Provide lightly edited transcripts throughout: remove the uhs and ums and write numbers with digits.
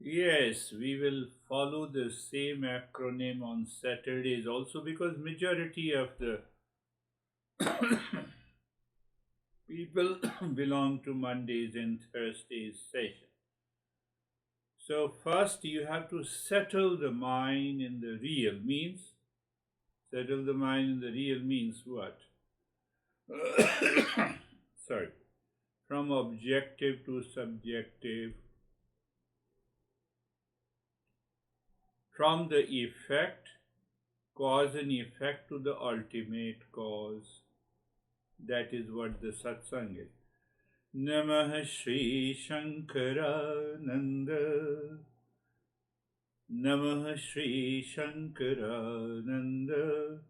Yes, we will follow the same acronym on Saturdays also because majority of the people belong to Mondays and Thursdays session. So first you have to settle the mind in the real means. Settle the mind in the real means what? Sorry. From objective to subjective, from the effect, cause and effect to the ultimate cause. That is what the satsang is. Namah Shri Shankarananda. Namah Shri Shankarananda.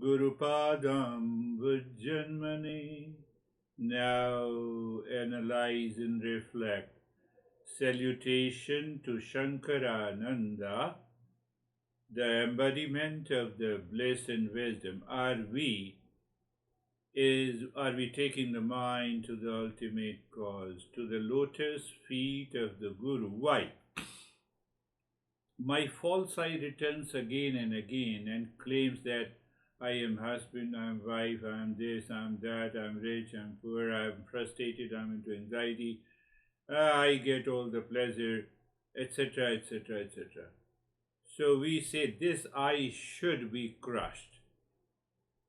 Gurupadam Vajjanmane. Now analyze and reflect. Salutation to Shankarananda, the embodiment of the bliss and wisdom. Are we taking the mind to the ultimate cause, to the lotus feet of the Guru? Why? My false I returns again and again and claims that I am husband, I am wife, I am this, I am that, I am rich, I am poor, I am frustrated, I am into anxiety, I get all the pleasure, etc., etc., etc. So we say this I should be crushed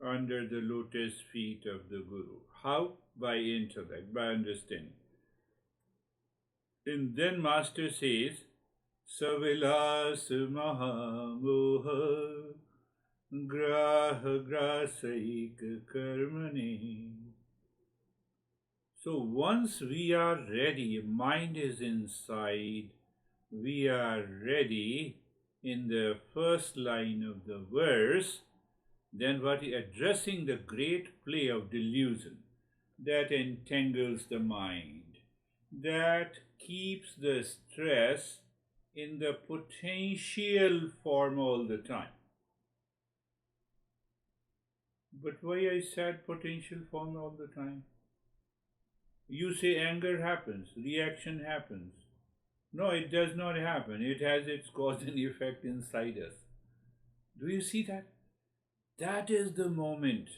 under the lotus feet of the Guru. How? By intellect, by understanding. And then Master says, Savilas Mahamoha Graha Grasaik Karmani. So once we are ready, mind is inside, we are ready in the first line of the verse, then what is addressing the great play of delusion that entangles the mind, that keeps the stress in the potential form all the time. But why I said potential form all the time? You say anger happens, reaction happens. No, it does not happen. It has its cause and effect inside us. Do you see that? That is the moment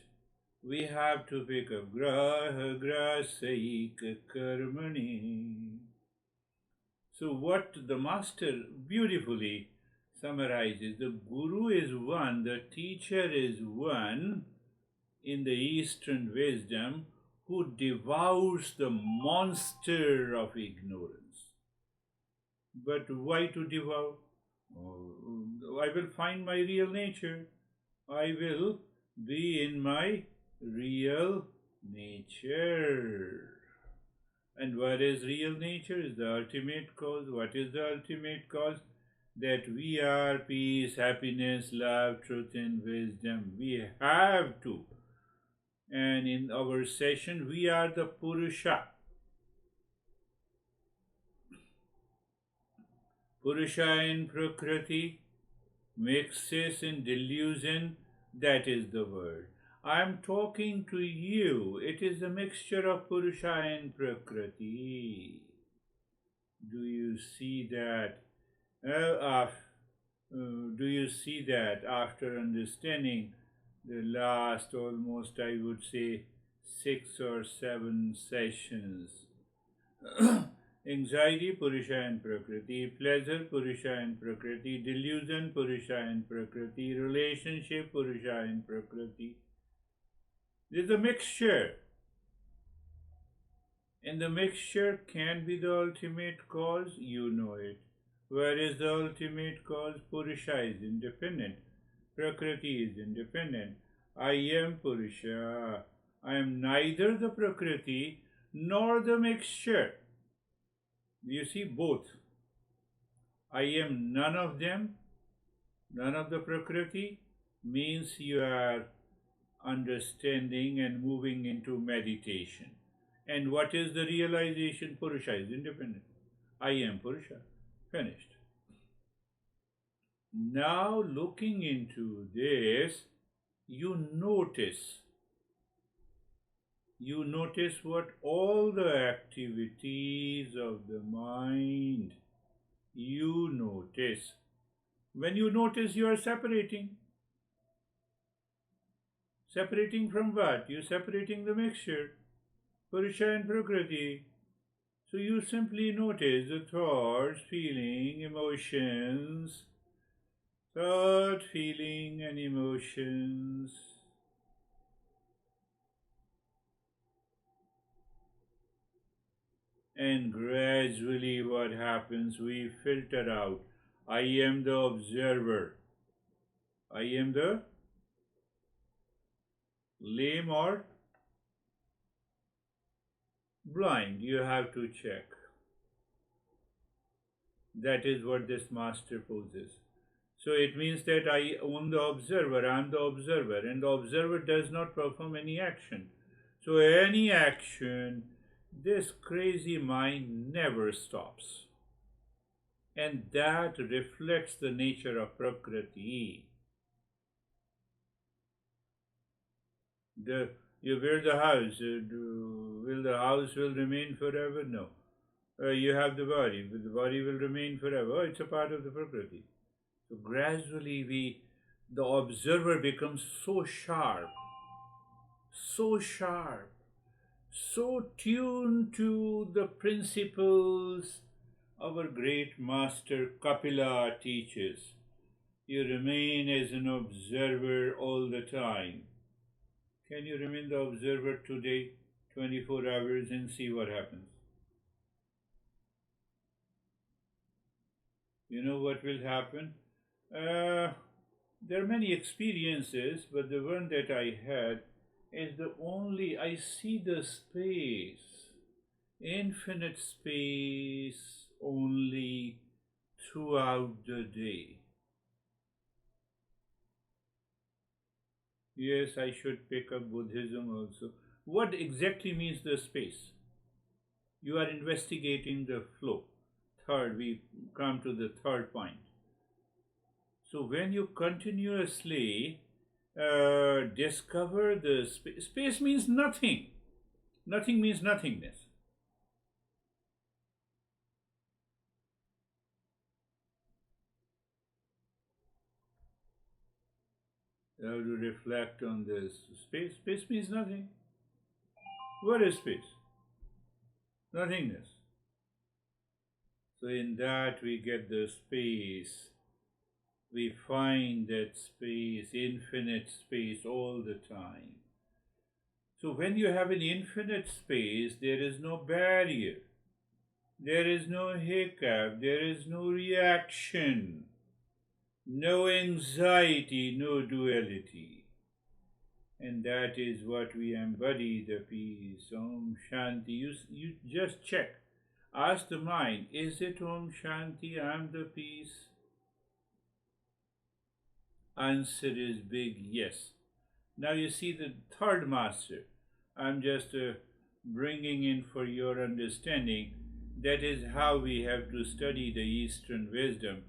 we have to pick up graha grasaika karmani. So what the master beautifully summarizes, the guru is one, the teacher is one in the Eastern wisdom who devours the monster of ignorance. But why to devour? Oh, I will find my real nature. I will be in my real nature. And what is real nature? Is the ultimate cause. What is the ultimate cause? That we are peace, happiness, love, truth, and wisdom. We have to. And in our session, we are the Purusha. Purusha in Prakriti, mixes in delusion, that is the word. I am talking to you. It is a mixture of Purusha and Prakriti. Do you see that? Do you see that after understanding the last almost, I would say, 6 or 7 sessions? Anxiety, Purusha and Prakriti; pleasure, Purusha and Prakriti; delusion, Purusha and Prakriti; relationship, Purusha and Prakriti. There's a mixture, and the mixture can be the ultimate cause, you know it. Where is the ultimate cause? Purusha is independent, Prakriti is independent. I am Purusha. I am neither the Prakriti nor the mixture. You see, both. I am none of them, none of the Prakriti, means you are understanding and moving into meditation. And what is the realization? Purusha is independent. I am Purusha. Finished. Now, looking into this, you notice what all the activities of the mind You notice. When you notice, you are separating. Separating from what? You're separating the mixture, Purusha and Prakriti. So you simply notice the thoughts, feeling, emotions, thought, feeling, and emotions. And gradually, what happens? We filter out. I am the observer. I am the lame or blind. You have to check. That is what this master poses. So it means that I own the observer, I am the observer, and the observer does not perform any action. So any action, this crazy mind never stops. And that reflects the nature of Prakriti. You build the house, will the house will remain forever? No. You have the body, but the body will remain forever. Oh, it's a part of the Prakriti. So gradually the observer becomes so sharp, so tuned to the principles our great master Kapila teaches. You remain as an observer all the time. Can you remain the observer today, 24 hours, and see what happens? You know what will happen? There are many experiences, but the one that I had is I see the space, infinite space only throughout the day. Yes, I should pick up Buddhism also. What exactly means the space? You are investigating the flow. We come to the third point. So when you continuously discover the space means nothing. Nothing means nothingness. You have to reflect on this. Space means nothing. What is space? Nothingness. So in that we get the space. We find that space, infinite space all the time. So when you have an infinite space, there is no barrier. There is no hiccup. There is no reaction. No anxiety, no duality. And that is what we embody, the peace. Om Shanti. You just check. Ask the mind, is it Om Shanti? I am the peace. Answer is big yes. Now you see the third master. I'm just bringing in for your understanding. That is how we have to study the Eastern wisdom.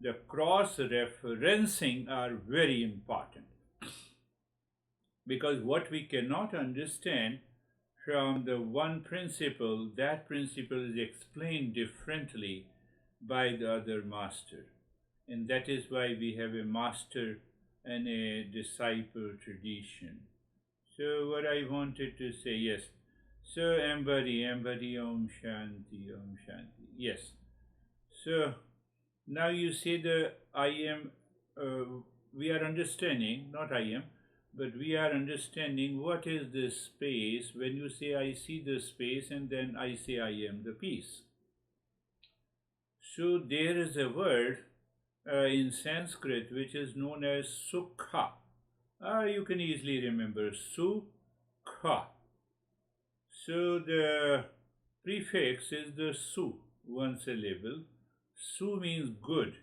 The cross-referencing are very important. Because what we cannot understand from the one principle, that principle is explained differently by the other master. And that is why we have a master and a disciple tradition. So what I wanted to say, yes. So embody Om Shanti, Om Shanti. Yes. So now you say the I am, we are understanding, not I am, but we are understanding what is this space when you say I see the space and then I say I am the peace. So there is a word in Sanskrit which is known as sukha. You can easily remember sukha. So the prefix is the su, one syllable. Su means good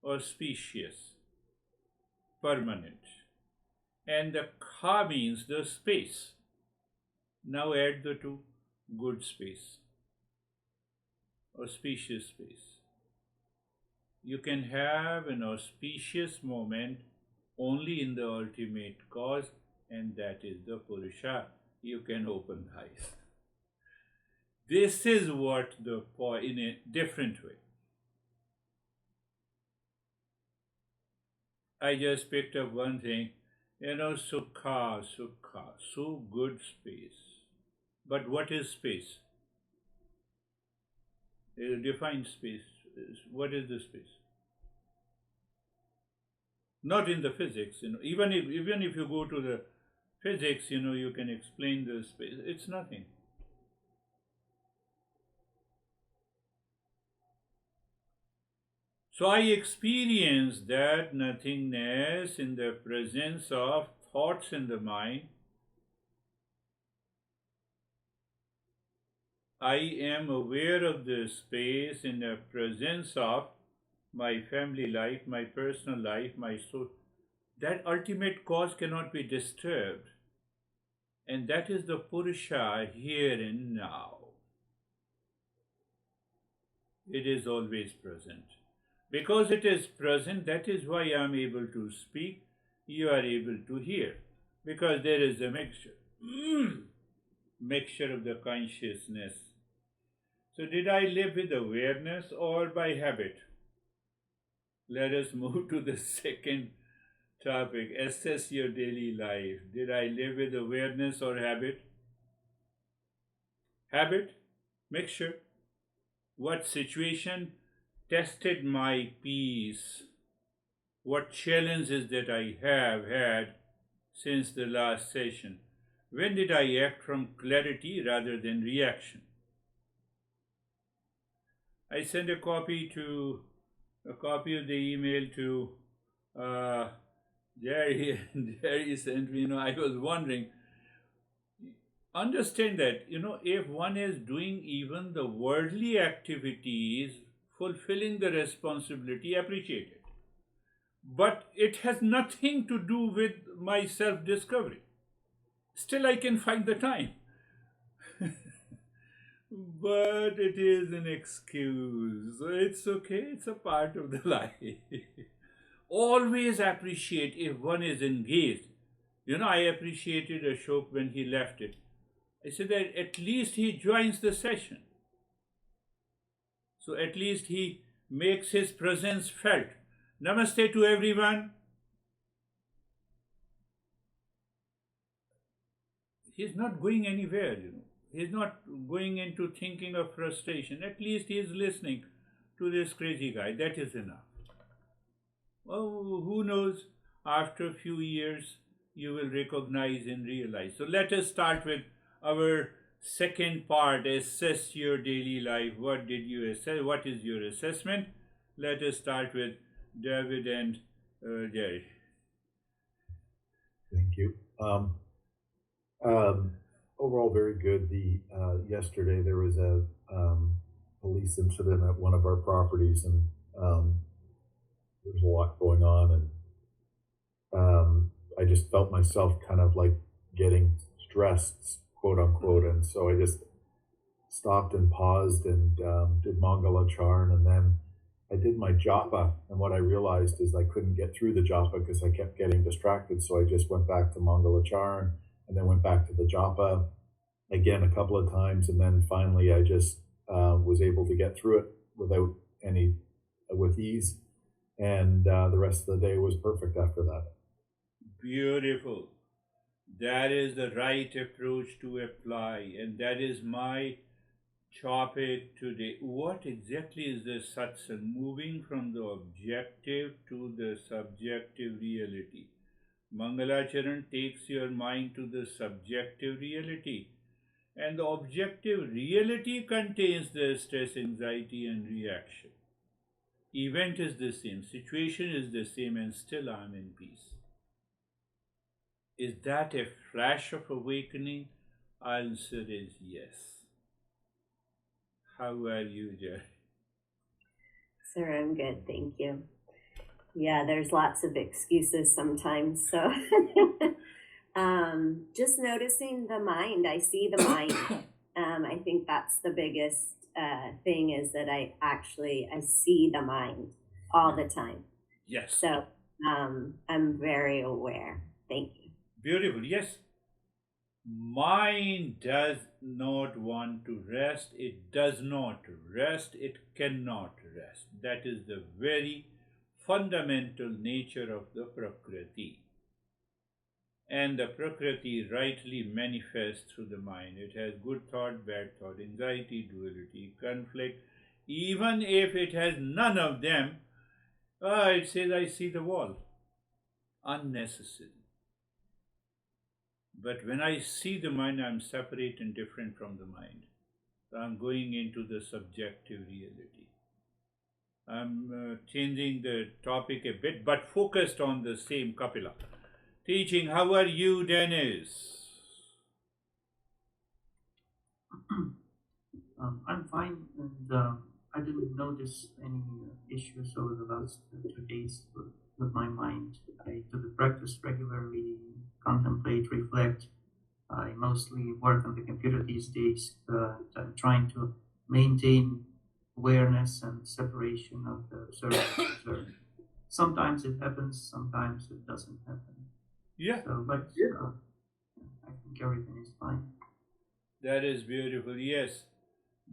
or specious, permanent. And the kha means the space. Now add the two, good space or spacious space. You can have an auspicious moment only in the ultimate cause, and that is the Purusha. You can open the eyes. This is what in a different way. I just picked up one thing. Sukha, sukha, so good space. But what is space? Define space. What is the space? Not in the physics. Even if you go to the physics, you can explain the space. It's nothing. So I experience that nothingness in the presence of thoughts in the mind. I am aware of the space in the presence of my family life, my personal life, my soul. That ultimate cause cannot be disturbed. And that is the Purusha here and now. It is always present. Because it is present, that is why I am able to speak, you are able to hear. Because there is a mixture. Mixture of the consciousness. So did I live with awareness or by habit? Let us move to the second topic. Assess your daily life. Did I live with awareness or habit? Habit, mixture. What situation tested my peace? What challenges that I have had since the last session? When did I act from clarity rather than reaction? I sent a copy of the email to Jerry, and Jerry sent me. I was wondering. Understand that if one is doing even the worldly activities, fulfilling the responsibility, appreciate it. But it has nothing to do with my self-discovery. Still, I can find the time. But it is an excuse. It's okay, it's a part of the life. Always appreciate if one is engaged. I appreciated Ashok when he left it. I said that at least he joins the session. So at least he makes his presence felt. Namaste to everyone. He's not going anywhere, He's not going into thinking of frustration. At least he is listening to this crazy guy. That is enough. Oh, who knows? After a few years, you will recognize and realize. So let us start with our second part. Assess your daily life. What did you assess? What is your assessment? Let us start with David and Jerry. Thank you. Overall, very good. Yesterday there was a police incident at one of our properties, and there's a lot going on, and I just felt myself kind of like getting stressed, quote unquote, and so I just stopped and paused and did Mangalacharn, and then I did my japa, and what I realized is I couldn't get through the japa because I kept getting distracted, so I just went back to Mangalacharn, and then went back to the japa again a couple of times, and then finally I just was able to get through it with ease, and the rest of the day was perfect after that. Beautiful. That is the right approach to apply, and that is my topic today. What exactly is the satsang? Moving from the objective to the subjective reality. Mangalacharan takes your mind to the subjective reality, and the objective reality contains the stress, anxiety, and reaction. Event is the same, situation is the same, and still I am in peace. Is that a flash of awakening? Answer is yes. How are you, Jerry? Sir, I'm good, thank you. Yeah, there's lots of excuses sometimes, so just noticing the mind. I see the mind. I think that's the biggest thing, is that I see the mind all the time. Yes. So I'm very aware. Thank you. Beautiful, yes. Mind does not want to rest. It does not rest. It cannot rest. That is the very fundamental nature of the Prakriti. And the Prakriti rightly manifests through the mind. It has good thought, bad thought, anxiety, duality, conflict. Even if it has none of them, it says, I see the wall. Unnecessary. But when I see the mind, I'm separate and different from the mind. So I'm going into the subjective reality. I'm changing the topic a bit, but focused on the same Kapila. Teaching, how are you, Dennis? I'm fine, and I didn't notice any issues over the last 2 days with my mind. I do the practice regularly, contemplate, reflect. I mostly work on the computer these days, but I'm trying to maintain awareness and separation of the observer and observed. Sometimes it happens, sometimes it doesn't happen. Yeah. So, but I think everything is fine. That is beautiful. Yes.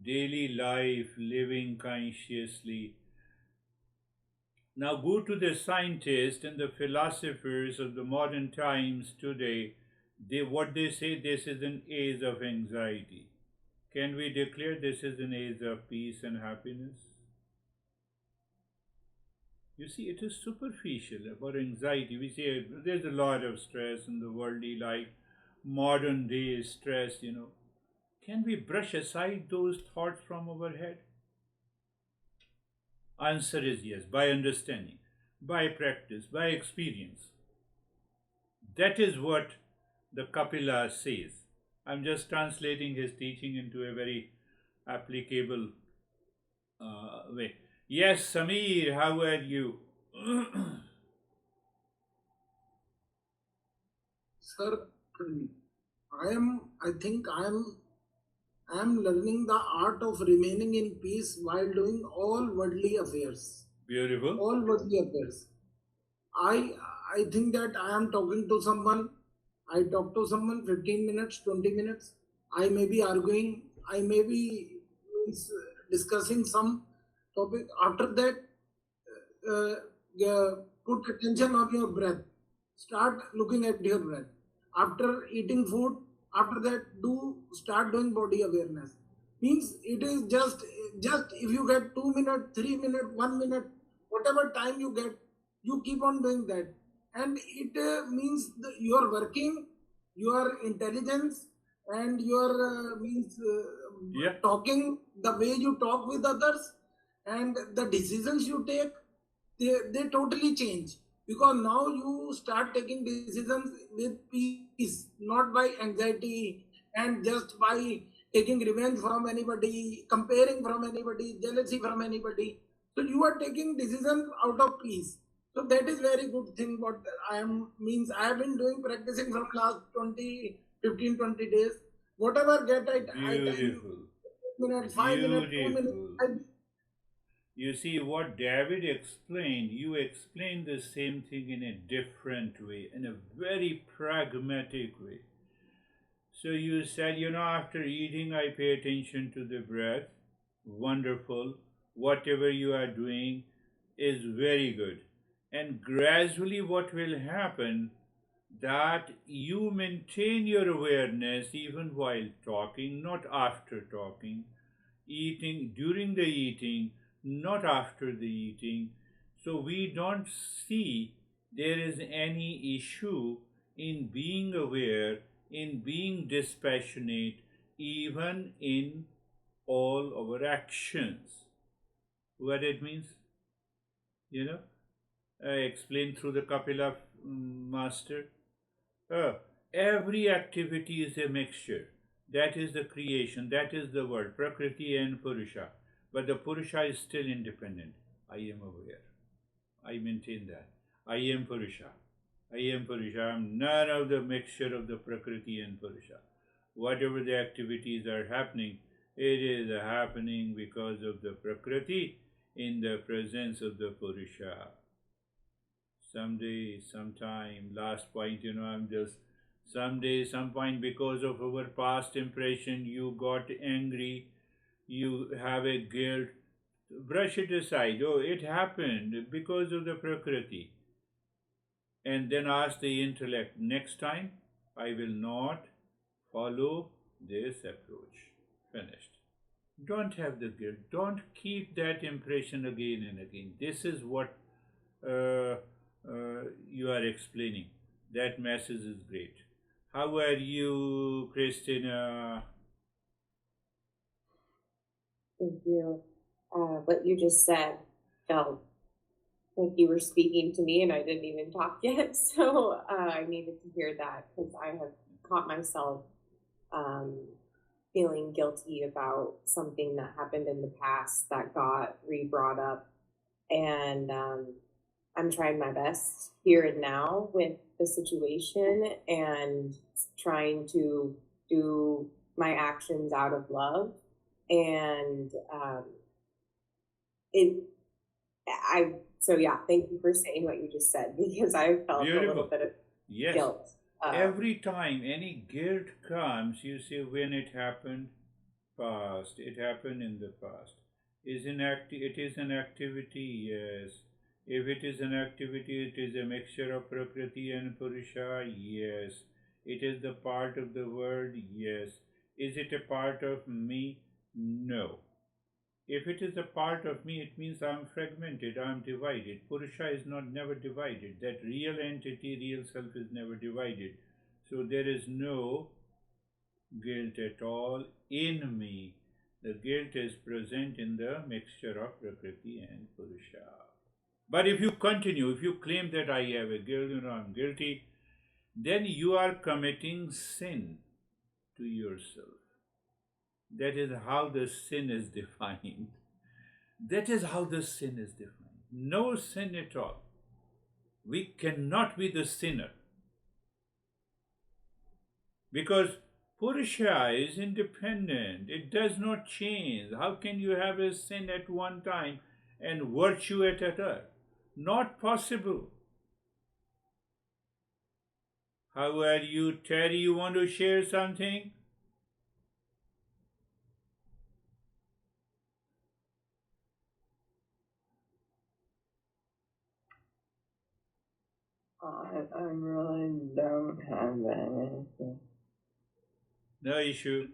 Daily life, living consciously. Now go to the scientists and the philosophers of the modern times today. What they say, this is an age of anxiety. Can we declare this is an age of peace and happiness? You see, it is superficial about anxiety. We say there's a lot of stress in the worldly life, modern day stress, Can we brush aside those thoughts from our head? Answer is yes, by understanding, by practice, by experience. That is what the Kapila says. I'm just translating his teaching into a very applicable way. Yes, Samir, how are you? Sir, I think I am learning the art of remaining in peace while doing all worldly affairs. Beautiful. All worldly affairs. I I think that I am talking to someone. I talk to someone 15 minutes, 20 minutes. I may be arguing. I may be discussing some topic. After that, put attention on your breath. Start looking at your breath. After eating food, after that, start doing body awareness. Means it is just if you get 2 minutes, 3 minutes, 1 minute, whatever time you get, you keep on doing that, and it means you are working, your intelligence, and your means Yeah. talking, the way you talk with others, and the decisions you take, they totally change, because now you start taking decisions with peace, not by anxiety and just by taking revenge from anybody, comparing from anybody, jealousy from anybody. So you are taking decisions out of peace. So that is very good thing. What I have been doing, practicing from last 15, 20 days. Whatever get I time, Beautiful. minutes, 5 minutes, 2 minutes. Beautiful. You see, what David explained, you explained the same thing in a different way, in a very pragmatic way. So you said, after eating, I pay attention to the breath. Wonderful. Whatever you are doing is very good. And gradually, what will happen, that you maintain your awareness even while talking, not after talking, eating, during the eating, not after the eating. So we don't see there is any issue in being aware, in being dispassionate, even in all our actions. What it means? I explained through the Kapila master. Every activity is a mixture. That is the creation, that is the world, Prakriti and Purusha. But the Purusha is still independent. I am aware. I maintain that. I am Purusha. I am Purusha. I am none of the mixture of the Prakriti and Purusha. Whatever the activities are happening, it is happening because of the Prakriti in the presence of the Purusha. Someday, sometime, last point, someday, some point, because of our past impression, you got angry, you have a guilt, brush it aside. Oh, it happened because of the Prakriti. And then ask the intellect, next time I will not follow this approach. Finished. Don't have the guilt. Don't keep that impression again and again. This is what uh, you are explaining. That message is great. How are you, Christina? Thank you. What you just said felt like you were speaking to me and I didn't even talk yet. So I needed to hear that because I have caught myself feeling guilty about something that happened in the past that got re-brought up. And I'm trying my best here and now with the situation and trying to do my actions out of love. And so yeah, thank you for saying what you just said because I felt a little Beautiful. bit of Yes. guilt. Every time any guilt comes, you say when it happened past, it happened in the past. It is an activity, yes. If it is an activity, it is a mixture of Prakriti and Purusha, yes. It is the part of the world, yes. Is it a part of me? No. If it is a part of me, it means I am fragmented, I am divided. Purusha is not never divided. That real entity, real self is never divided. So there is no guilt at all in me. The guilt is present in the mixture of Prakriti and Purusha. But if you continue, if you claim that I have a guilt, I'm guilty, then you are committing sin to yourself. That is how the sin is defined. That is how the sin is defined. No sin at all. We cannot be the sinner. Because Purusha is independent. It does not change. How can you have a sin at one time and virtue at another? Not possible. How are you, Terry? You want to share something? I really don't have anything. No issue.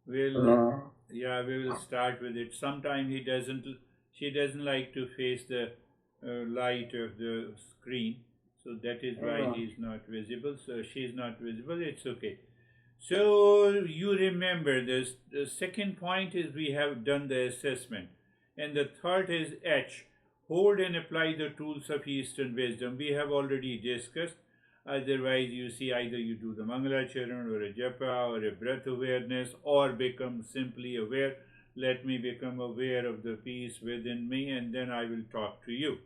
We will start with it. Sometimes she doesn't like to face the light of the screen, so that is why he's not visible. So she's not visible. It's okay. So you remember this. The second point is we have done the assessment, and the third is H. Hold and apply the tools of Eastern wisdom. We have already discussed. Otherwise, you see, either you do the Mangalacharan or a japa or a breath awareness or become simply aware. Let me become aware of the peace within me and then I will talk to you.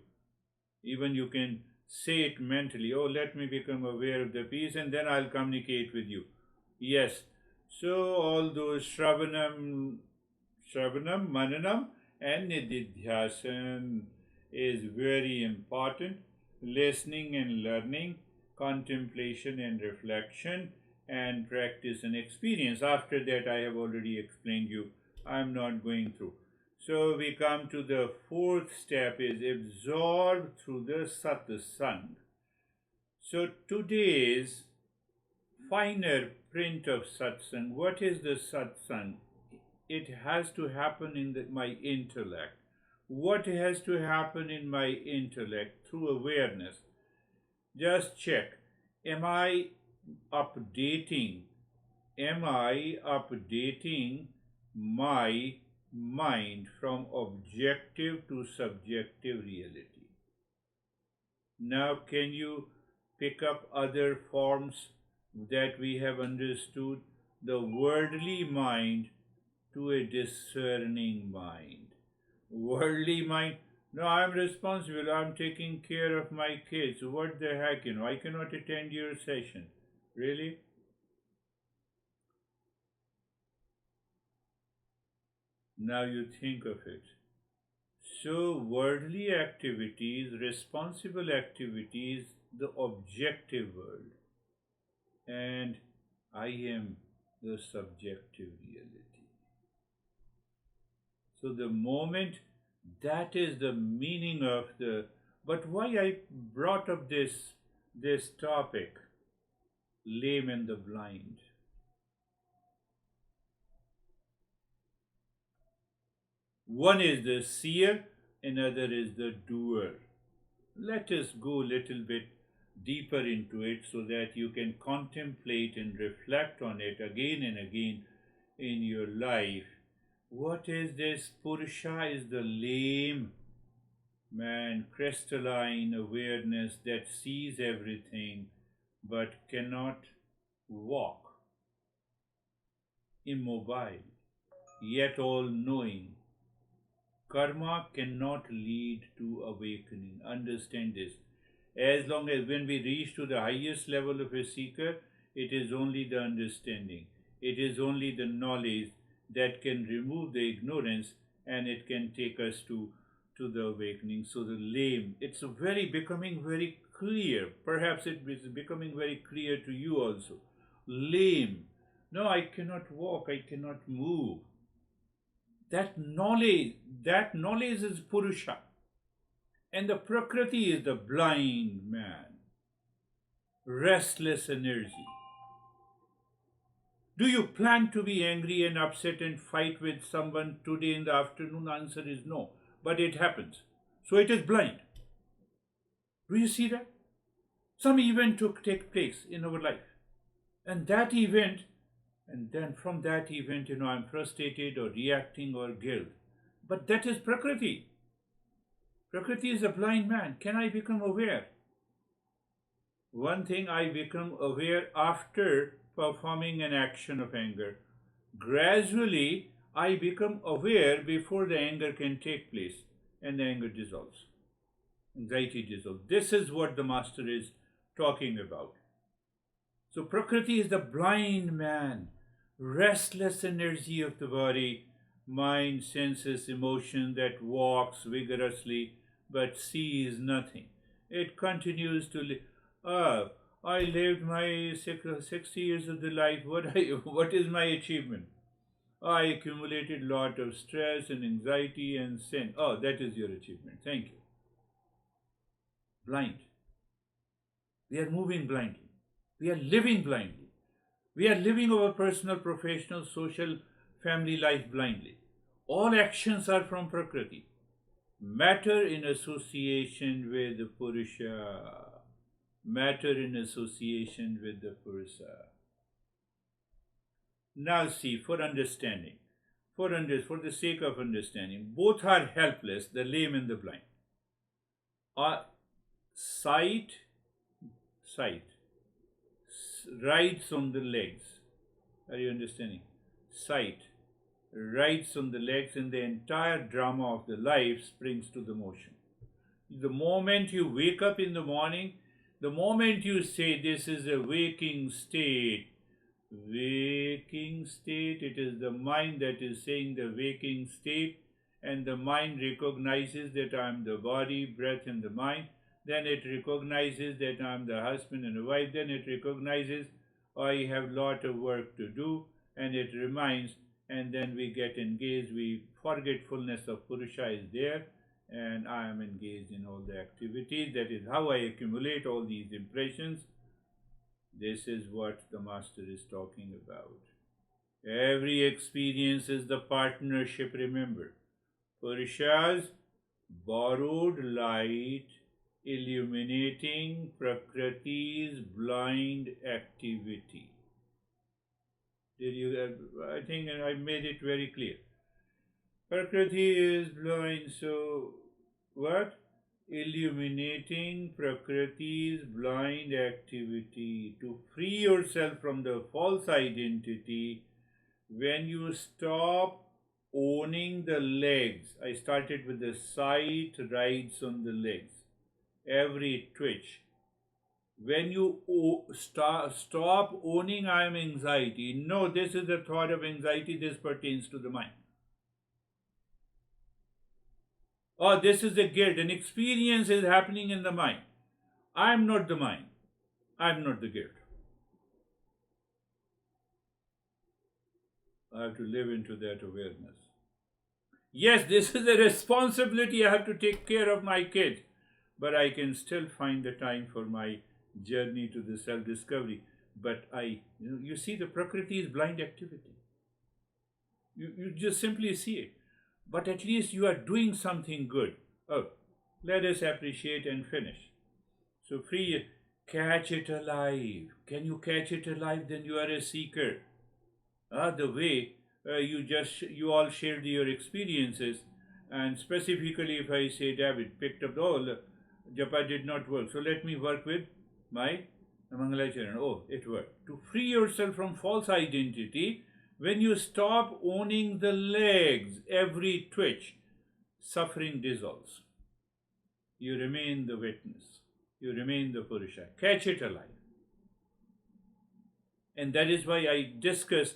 Even you can say it mentally, oh, let me become aware of the peace and then I'll communicate with you. Yes. So all those Shravanam, Mananam and Nididhyasan is very important. Listening and learning, contemplation and reflection, and practice and experience. After that, I have already explained you. I am not going through. So we come to the fourth step is absorb through the satsang. So today's finer print of satsang. What is the satsang? It has to happen in my intellect. What has to happen in my intellect? Through awareness. Just check. Am I updating my mind from objective to subjective reality? Now, can you pick up other forms that we have understood? The worldly mind to a discerning mind. Worldly mind, no, I'm responsible, I'm taking care of my kids. What the heck, I cannot attend your session. Really? Now you think of it. So, worldly activities, responsible activities, the objective world. And I am the subjective reality. So, the moment That is the meaning of the. But why I brought up this topic, lame and the blind. One is the seer, another is the doer. Let us go a little bit deeper into it so that you can contemplate and reflect on it again and again in your life. What is this? Purusha is the lame man, crystalline awareness that sees everything but cannot walk, immobile, yet all knowing. Karma cannot lead to awakening. Understand this. As long as when we reach to the highest level of a seeker, it is only the understanding. It is only the knowledge that can remove the ignorance, and it can take us to the awakening. So the lame, it's becoming very clear. Perhaps it is becoming very clear to you also. Lame. No, I cannot walk, I cannot move. That knowledge is Purusha. And the Prakriti is the blind man, restless energy. Do you plan to be angry and upset and fight with someone today in the afternoon? Answer is no, but it happens. So it is blind. Do you see that? Some event take place in our life. And that event, and then from that event, I'm frustrated or reacting or guilt. But that is Prakriti. Prakriti is a blind man. Can I become aware? One thing, I become aware after performing an action of anger. Gradually, I become aware before the anger can take place, and the anger dissolves. Anxiety dissolves. This is what the Master is talking about. So Prakriti is the blind man, restless energy of the body, mind, senses, emotion that walks vigorously but sees nothing. It continues to live. I lived my 60 years of the life. What is my achievement? I accumulated a lot of stress and anxiety and sin. Oh, that is your achievement. Thank you. Blind. We are moving blindly. We are living blindly. We are living our personal, professional, social, family life blindly. All actions are from Prakriti. Matter in association with the Purusha. Matter in association with the Purusha. Now see, for understanding, for the sake of understanding, both are helpless, the lame and the blind. Sight rides on the legs. Are you understanding? Sight rides on the legs, and the entire drama of the life springs to the motion. The moment you wake up in the morning, the moment you say this is a waking state, it is the mind that is saying the waking state, and the mind recognizes that I am the body, breath, and the mind. Then it recognizes that I am the husband and the wife. Then it recognizes I have a lot of work to do, and it reminds, and then we get engaged. Forgetfulness of Purusha is there, and I am engaged in all the activities. That is how I accumulate all these impressions. This is what the Master is talking about. Every experience is the partnership, remember. Purusha's borrowed light illuminating Prakriti's blind activity. I think I made it very clear. Prakriti is blind, so what? Illuminating Prakriti's blind activity. To free yourself from the false identity, when you stop owning the legs, I started with the sight rides on the legs, every twitch. When you stop owning I am anxiety, no, this is the thought of anxiety, this pertains to the mind. Or this is the guilt, an experience is happening in the mind. I am not the mind, I am not the guilt. I have to live into that awareness. Yes, this is a responsibility. I have to take care of my kids, but I can still find the time for my journey to the self-discovery. But you see, the Prakriti is blind activity. You just simply see it. But at least you are doing something good. Oh, let us appreciate and finish. So free, catch it alive. Can you catch it alive? Then you are a seeker. The way you all shared your experiences, and specifically if I say David picked up, oh, japa did not work, so let me work with my Mangalacharan. Oh, it worked. To free yourself from false identity, when you stop owning the legs, every twitch, suffering dissolves. You remain the witness. You remain the Purusha. Catch it alive. And that is why I discussed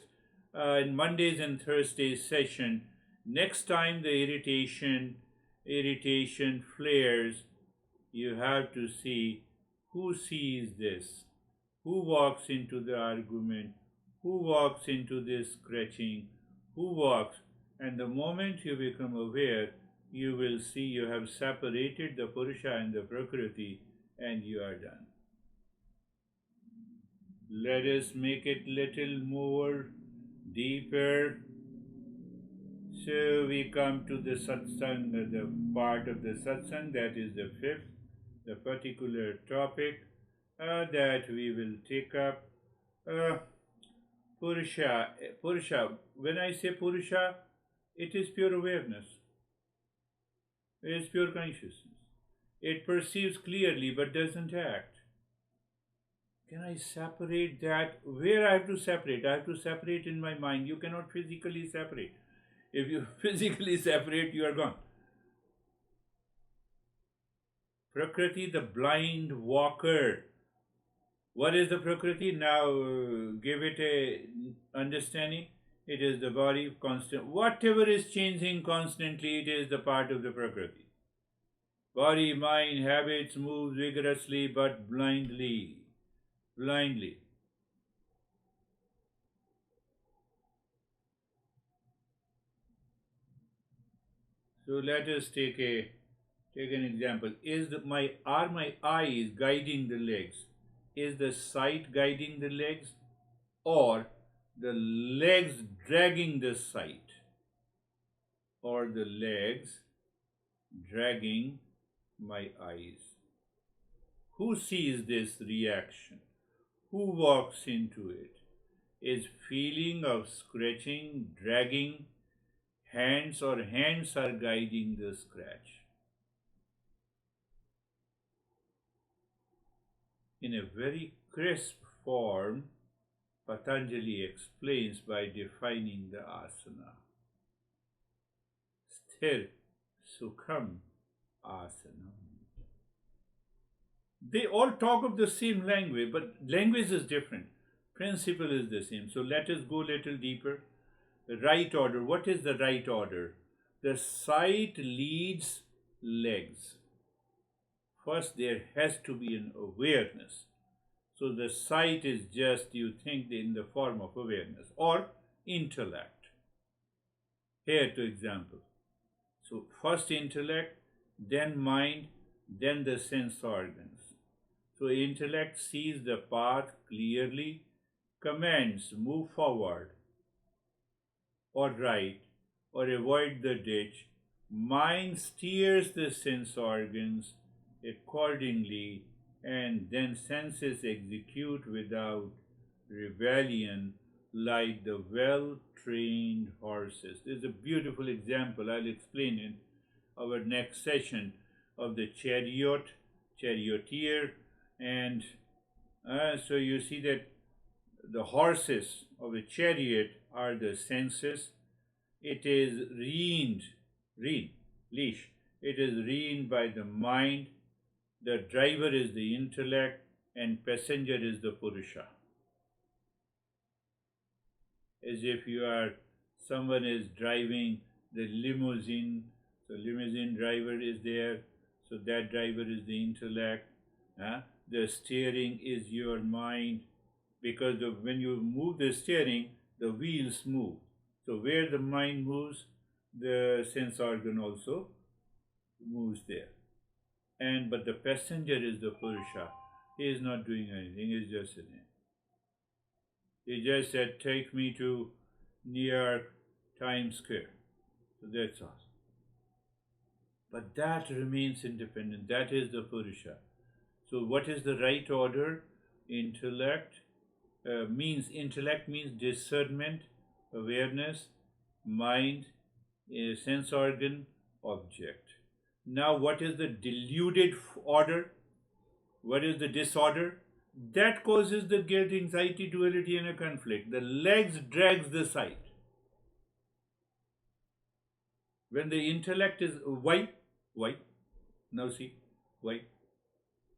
in Mondays and Thursdays session, next time the irritation flares, you have to see who sees this, who walks into the argument, who walks into this scratching, who walks, and the moment you become aware, you will see you have separated the Purusha and the Prakriti, and you are done. Let us make it little more deeper. So we come to the satsang, the part of the satsang that is the fifth, the particular topic that we will take up. Purusha. When I say Purusha, it is pure awareness. It is pure consciousness. It perceives clearly but doesn't act. Can I separate that? Where I have to separate? I have to separate in my mind. You cannot physically separate. If you physically separate, you are gone. Prakriti, the blind walker. What is the Prakriti? Now give it a understanding. It is the body constant. Whatever is changing constantly, it is the part of the Prakriti. Body, mind, habits move vigorously but blindly. Blindly. So let us take an example. Are my eyes guiding the legs? Is the sight guiding the legs, or the legs dragging the sight, or the legs dragging my eyes? Who sees this reaction? Who walks into it? Is feeling of scratching, dragging hands, or hands are guiding the scratch? In a very crisp form, Patanjali explains by defining the asana. Sthir Sukham Asana. They all talk of the same language, but language is different. Principle is the same. So let us go a little deeper. The right order. What is the right order? The sight leads legs. First, there has to be an awareness. So the sight is just, you think, in the form of awareness or intellect. Here, to example. So first intellect, then mind, then the sense organs. So intellect sees the path clearly, commands move forward or right or avoid the ditch. Mind steers the sense organs accordingly, and then senses execute without rebellion like the well-trained horses. There's a beautiful example I'll explain in our next session of the charioteer, and so you see that the horses of a chariot are the senses. It is leash. It is reined by the mind. The driver is the intellect, and passenger is the Purusha. As if someone is driving the limousine, so limousine driver is there, so that driver is the intellect. The steering is your mind, because when you move the steering, the wheels move. So where the mind moves, the sense organ also moves there. But the passenger is the Purusha. He is not doing anything, he is just sitting. He just said, take me to New York Times Square. So that's all. But that remains independent. That is the Purusha. So what is the right order? Intellect means discernment, awareness, mind, sense organ, object. Now what is the deluded order? What is the disorder? That causes the guilt, anxiety, duality and a conflict. The legs drags the sight. When the intellect is why? Now see, why?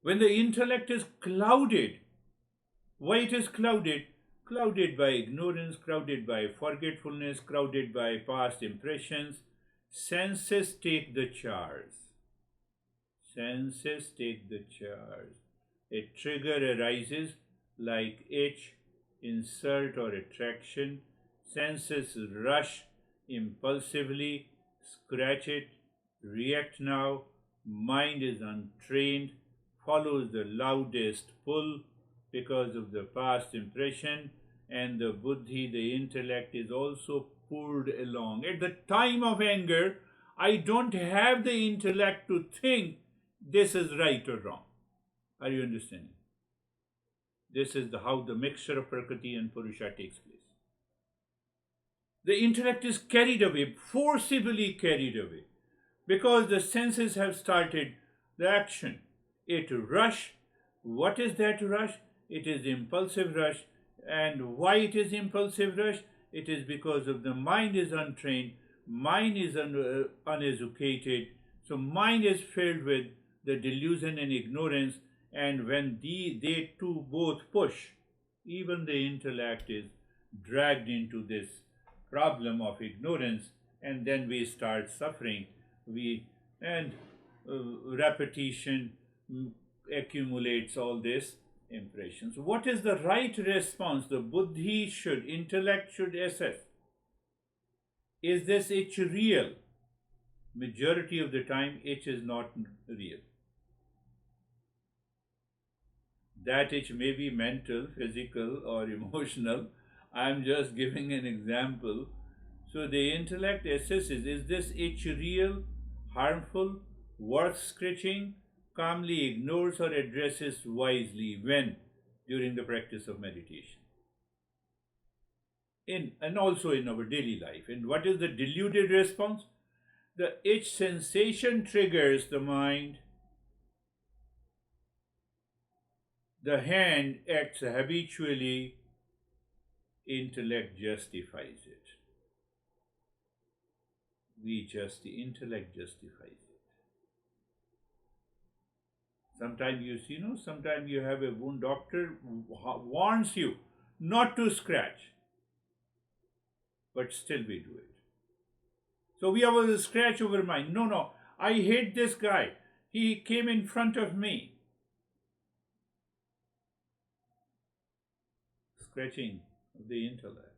When the intellect is clouded, why it is clouded? Clouded by ignorance, clouded by forgetfulness, clouded by past impressions. Senses take the charge. Senses take the charge. A trigger arises like itch, insult or attraction. Senses rush impulsively, scratch it, react now. Mind is untrained, follows the loudest pull because of the past impression, and the buddhi, the intellect, is also pulled along. At the time of anger, I don't have the intellect to think this is right or wrong. Are you understanding? This is how the mixture of Prakriti and Purusha takes place. The intellect is carried away, forcibly carried away, because the senses have started the action. It rush. What is that rush? It is impulsive rush. And why it is impulsive rush? It is because of the mind is untrained, mind is uneducated. So mind is filled with the delusion and ignorance, and when they two both push, even the intellect is dragged into this problem of ignorance, and then we start suffering. Repetition accumulates all this impressions. What is the right response? The buddhi intellect should assess. Is this itch real? Majority of the time, itch is not real. That itch may be mental, physical, or emotional. I am just giving an example. So the intellect assesses, is this itch real, harmful, worth scratching? Calmly ignores or addresses wisely. When? During the practice of meditation. And also in our daily life. And what is the deluded response? The itch sensation triggers the mind. The hand acts habitually. Intellect justifies it. The intellect justifies it. Sometimes sometimes you have a wound, doctor warns you not to scratch, but still we do it. So we have a scratch over mind. No, I hate this guy. He came in front of me. Scratching of the intellect.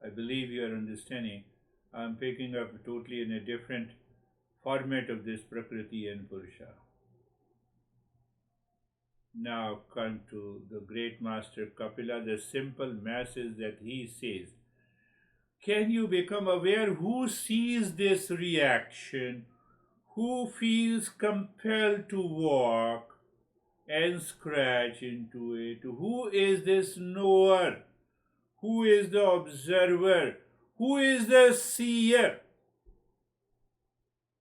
I believe you are understanding. I am picking up totally in a different format of this Prakriti and Purusha. Now come to the great master Kapila, the simple message that he says. Can you become aware who sees this reaction, who feels compelled to walk and scratch into it? Who is this knower? Who is the observer? Who is the seer?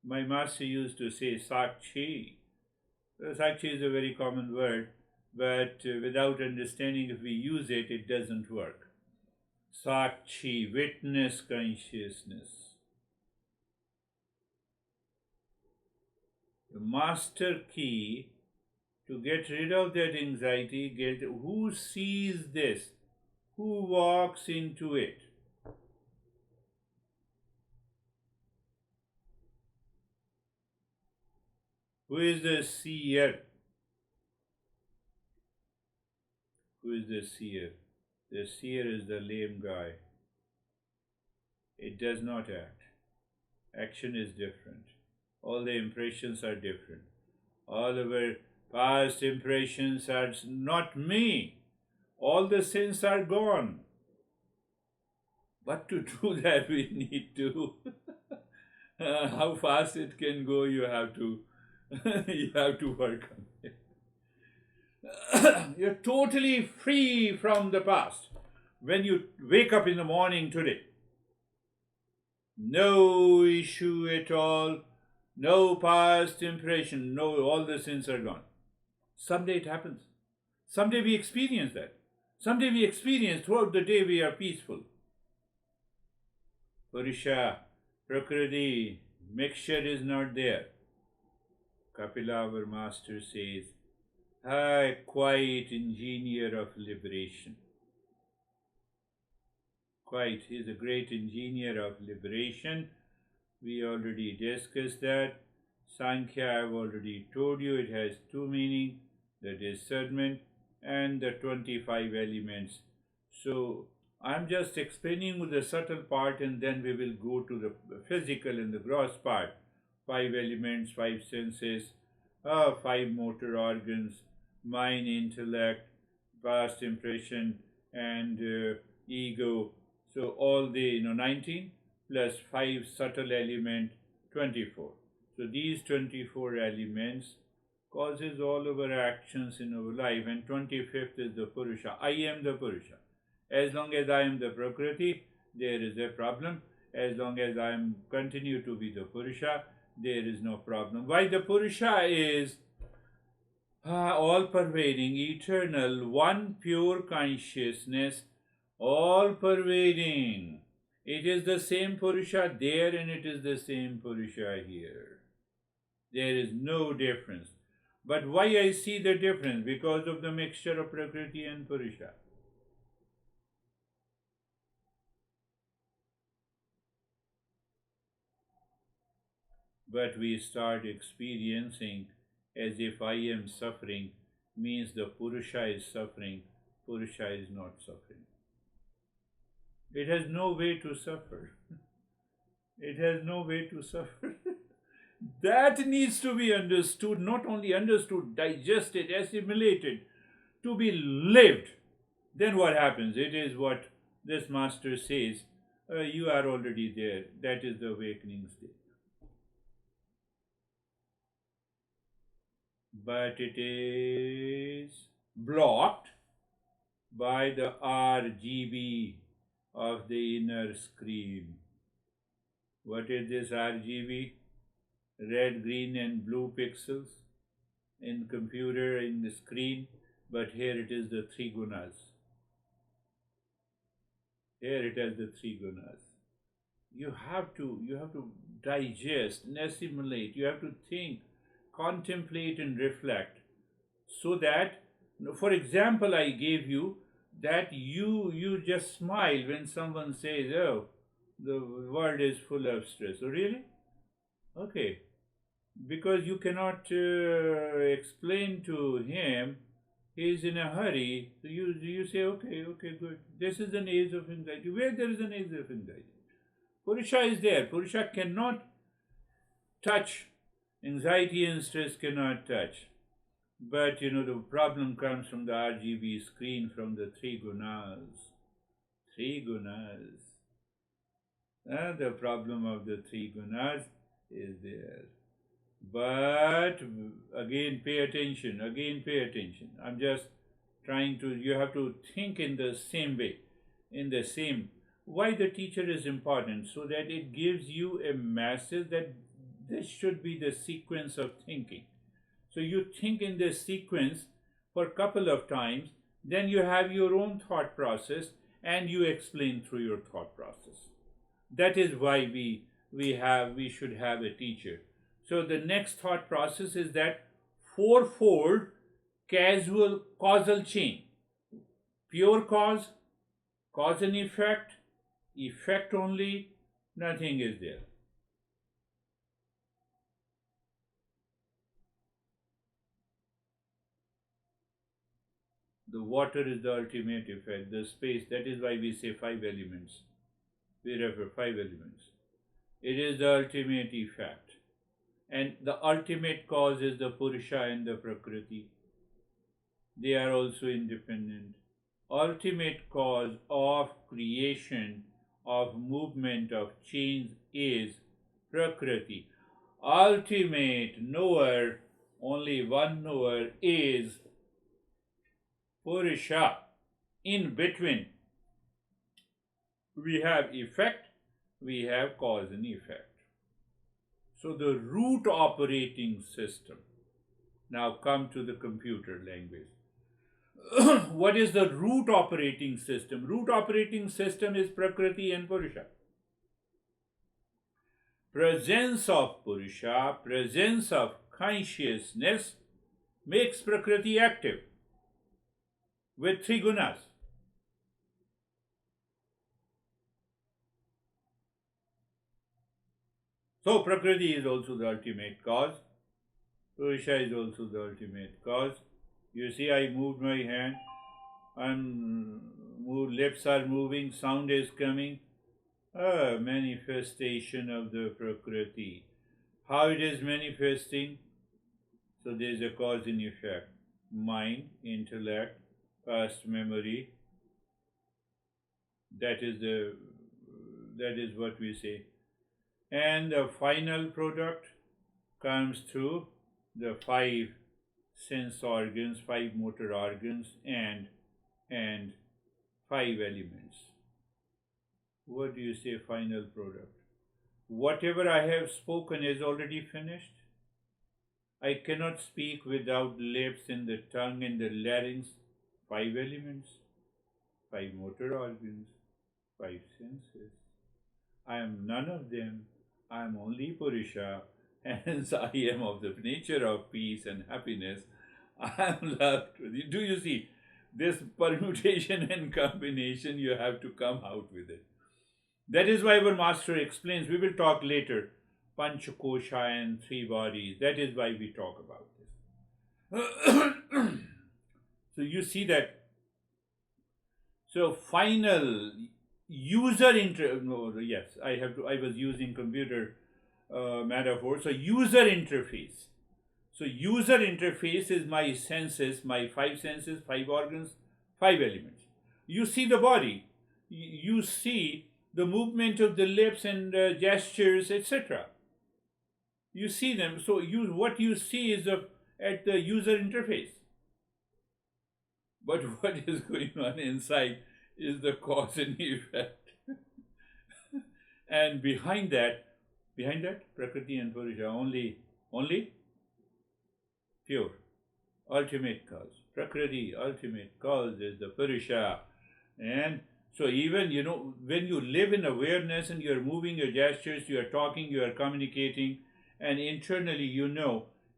My master used to say Sakshi. Sakshi is a very common word, but without understanding, if we use it, it doesn't work. Sakshi, witness consciousness. The master key to get rid of that anxiety, who sees this? Who walks into it? Who is the seer? Who is the seer? The seer is the lame guy. It does not act. Action is different. All the impressions are different. All our past impressions are not me. All the sins are gone. But to do that, we need to. How fast it can go, you have to, you have to work on it. You're totally free from the past when you wake up in the morning today. No issue at all, no past impression, no, all the sins are gone. Someday it happens. Someday we experience that. Someday we experience throughout the day we are peaceful. Purusha, Prakriti, mixture is not there. Kapila, our master, says, "Hi, quiet engineer of liberation." Quiet, he is a great engineer of liberation. We already discussed that. Sankhya, I have already told you, it has two meanings, the discernment and the 25 elements. So, I am just explaining the subtle part, and then we will go to the physical and the gross part. 5 elements, 5 senses, 5 motor organs, mind, intellect, past impression, and ego. So all the 19 plus 5 subtle element, 24. So these 24 elements causes all of our actions in our life, and 25th is the Purusha. I am the Purusha. As long as I am the Prakriti, there is a problem. As long as I am continue to be the Purusha, there is no problem. Why? The Purusha is all-pervading, eternal, one pure consciousness, all-pervading. It is the same Purusha there and it is the same Purusha here. There is no difference. But why I see the difference? Because of the mixture of Prakriti and Purusha. But we start experiencing as if I am suffering, means the Purusha is suffering. Purusha is not suffering. It has no way to suffer. It has no way to suffer. That needs to be understood, not only understood, digested, assimilated, to be lived. Then what happens? It is what this master says, you are already there. That is the awakening state. But it is blocked by the RGB of the inner screen. What is this RGB? Red, green and blue pixels in computer, in the screen, but here it is the 3 gunas. Here it has the 3 gunas. You have to digest and assimilate. You have to think, contemplate and reflect, so that, for example, I gave you that you just smile when someone says, "Oh, the world is full of stress." Oh, really? Okay. Because you cannot explain to him, he is in a hurry, so you say, okay, good. This is an age of anxiety. Where there is an age of anxiety? Purusha is there. Purusha cannot touch. Anxiety and stress cannot touch. But the problem comes from the RGB screen, from the 3 gunas. 3 gunas. The problem of the 3 gunas is there. But again, pay attention. I'm just trying to, you have to think in the same way, why the teacher is important, so that it gives you a message that this should be the sequence of thinking. So you think in this sequence for a couple of times, then you have your own thought process and you explain through your thought process. That is why we should have a teacher. So the next thought process is that fourfold causal chain. Pure cause and effect only, nothing is there. The water is the ultimate effect, the space. That is why we say 5 elements. wherever 5 elements. It is the ultimate effect. And the ultimate cause is the Purusha and the Prakriti. They are also independent. Ultimate cause of creation, of movement, of change is Prakriti. Ultimate knower, only one knower, is Purusha. In between, we have effect, we have cause and effect. So the root operating system. Now come to the computer language. What is the root operating system? Root operating system is Prakriti and Purusha. Presence of Purusha, presence of consciousness makes Prakriti active with 3 gunas. So Prakriti is also the ultimate cause. Purusha is also the ultimate cause. You see, I moved my hand, lips are moving, sound is coming. A manifestation of the Prakriti. How it is manifesting? So there is a cause and effect. Mind, intellect, past memory. That is what we say. And the final product comes through the 5 sense organs, 5 motor organs, and 5 elements. What do you say, final product? Whatever I have spoken is already finished. I cannot speak without lips and the tongue and the larynx. 5 elements, 5 motor organs, 5 senses. I am none of them. I am only Purusha, hence I am of the nature of peace and happiness. I am loved. Do you see? This permutation and combination, you have to come out with it. That is why our master explains, we will talk later, Panchakosha and 3 bodies. That is why we talk about this. So you see that. So final user I was using computer metaphor. So user interface. So user interface is my senses, my 5 senses, 5 organs, 5 elements. You see the body. You see the movement of the lips and gestures, etc. You see them. So what you see is at the user interface. But what is going on inside is the cause and effect. And behind that, Prakriti and Purusha, only pure, ultimate cause. Prakriti, ultimate cause, is the Purusha. And so even, when you live in awareness and you are moving your gestures, you are talking, you are communicating, and internally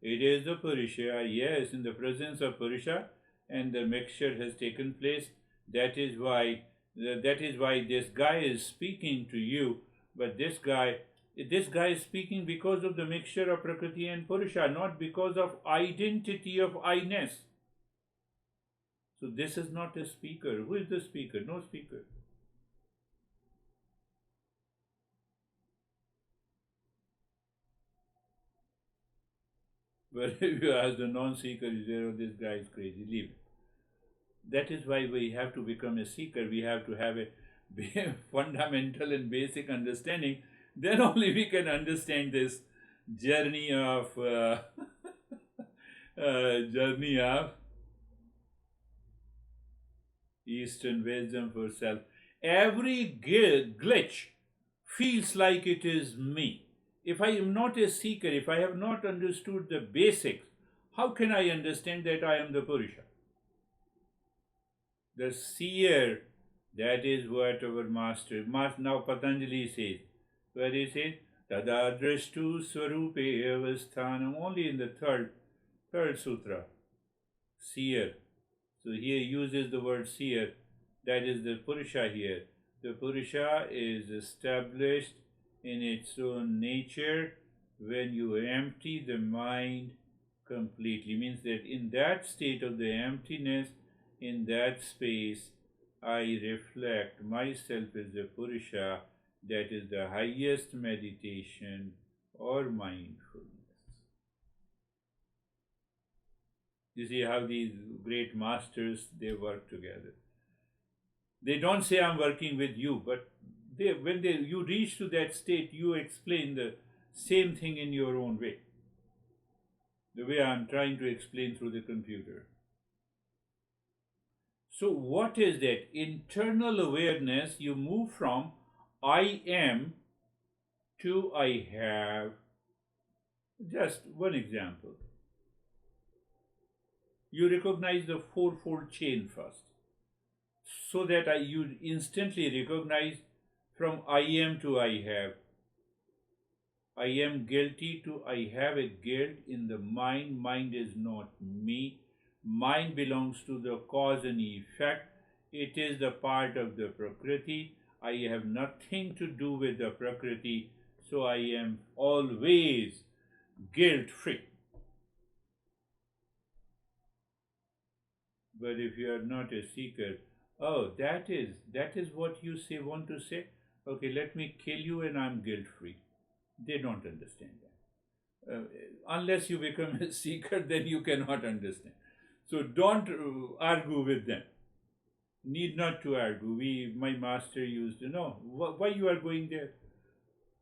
it is the Purusha. Yes, in the presence of Purusha, and the mixture has taken place. That is why this guy is speaking to you. But this guy is speaking because of the mixture of Prakriti and Purusha, not because of identity of I-ness. So this is not a speaker. Who is the speaker? No speaker. But if you ask the non-seeker, you say, oh, this guy is crazy, leave it. That is why we have to become a seeker. We have to have a fundamental and basic understanding. Then only we can understand this journey of Eastern wisdom for self. Every glitch feels like it is me. If I am not a seeker, if I have not understood the basics, how can I understand that I am the Purusha? The seer, that is what our master, now Patanjali says, where he says, Tada drashtu swarupe avasthanam, only in the third sutra, seer. So here uses the word seer, that is the Purusha here. The Purusha is established in its own nature when you empty the mind completely. Means that in that state of the emptiness, in that space, I reflect myself as a Purusha. That is the highest meditation or mindfulness. You see how these great masters, they work together. They don't say I'm working with you, but when you reach to that state, you explain the same thing in your own way. The way I'm trying to explain through the computer. So what is that? Internal awareness, you move from I am to I have. Just one example. You recognize the fourfold chain first, so that you instantly recognize from I am to I have. I am guilty to I have a guilt in the mind. Mind is not me. Mind belongs to the cause and effect. It is the part of the Prakriti. I have nothing to do with the Prakriti, so I am always guilt-free. But if you are not a seeker, oh, that is what you want to say? Okay, let me kill you and I'm guilt-free. They don't understand that. Unless you become a seeker, then you cannot understand. So don't argue with them. Need not to argue. My master used to know why you are going there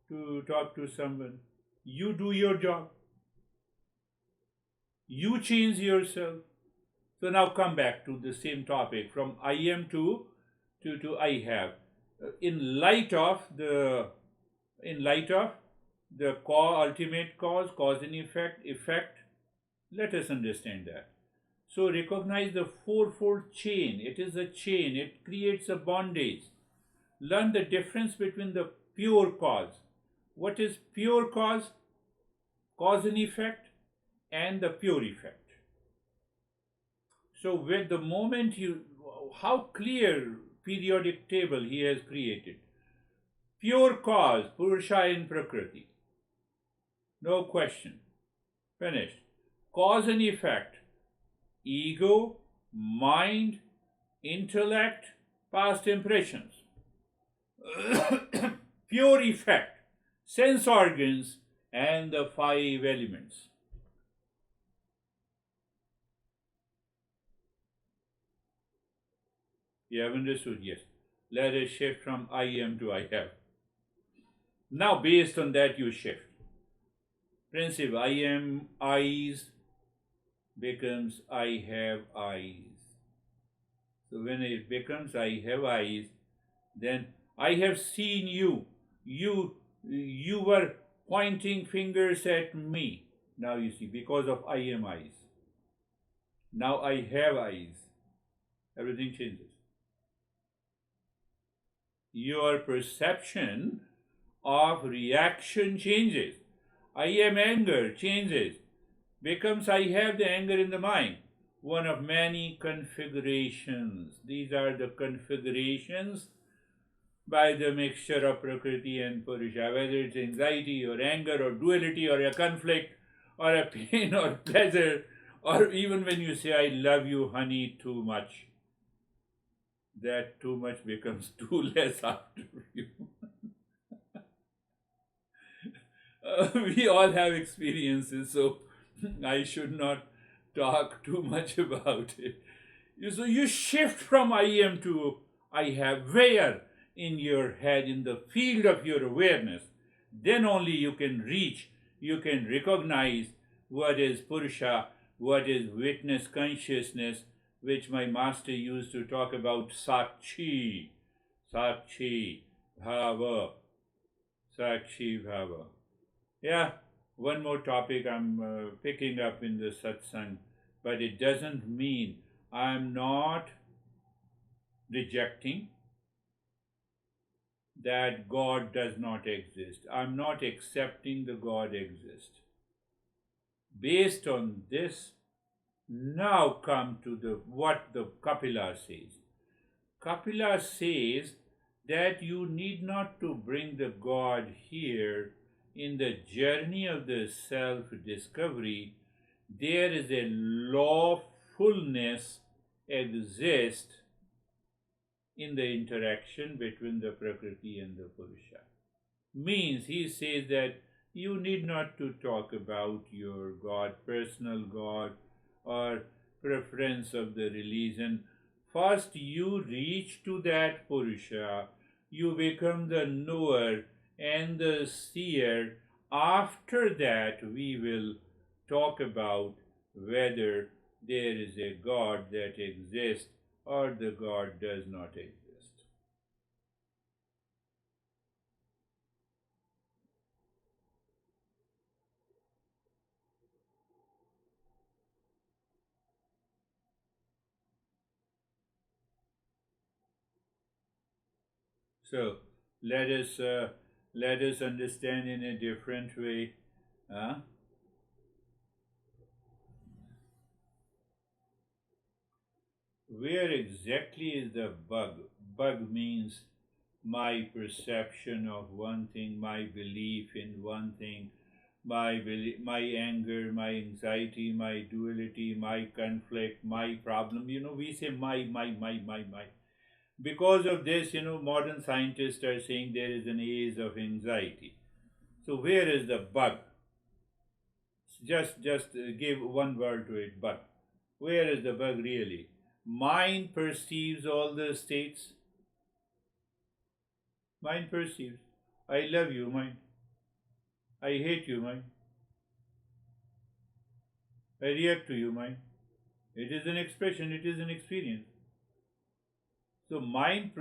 to talk to someone. You do your job. You change yourself. So now come back to the same topic, from I am to I have. In light of the ultimate cause and effect, let us understand that. So recognize the fourfold chain. It is a chain. It creates a bondage. Learn the difference between the pure cause. What is pure cause? Cause and effect, and the pure effect. So with the moment how clear periodic table he has created. Pure cause, Purusha in Prakriti. No question. Finished. Cause and effect. Ego, mind, intellect, past impressions. Pure effect. Sense organs and the 5 elements. You have understood? Yes. Let us shift from I am to I have. Now, based on that, you shift. Principle, I am eyes becomes I have eyes. So when it becomes I have eyes, then I have seen you. You were pointing fingers at me. Now you see, because of I am eyes. Now I have eyes. Everything changes. Your perception of reaction changes. I am anger changes. Becomes I have the anger in the mind. One of many configurations. These are the configurations by the mixture of Prakriti and Purusha, whether it's anxiety or anger or duality or a conflict or a pain or pleasure, or even when you say, I love you, honey, too much. That too much becomes too less after you. We all have experiences, so I should not talk too much about it. So you shift from I am to I have. Where? In your head, in the field of your awareness. Then only you can reach, you can recognize what is Purusha, what is witness consciousness, which my master used to talk about Sakshi, Sakshi Bhava, Sakshi Bhava. Yeah, one more topic I'm picking up in the satsang, but it doesn't mean I'm not rejecting that God does not exist. I'm not accepting the God exists. Based on this, now come to what the Kapila says. Kapila says that you need not to bring the God here in the journey of the self-discovery. There is a lawfulness exists in the interaction between the Prakriti and the Purusha. means he says that you need not to talk about your God, personal God, or preference of the religion. First, you reach to that Purusha, you become the knower and the seer. After that, we will talk about whether there is a God that exists or the God does not exist. So let us let us understand in a different way. Huh? Where exactly is the bug? Bug means my perception of one thing, my belief in one thing, my anger, my anxiety, my duality, my conflict, my problem. We say my. Because of this, modern scientists are saying there is an age of anxiety. So where is the bug? Just give one word to it, bug. Where is the bug really? Mind perceives all the states. Mind perceives. I love you, mind. I hate you, mind. I react to you, mind. It is an expression, it is an experience. So mind.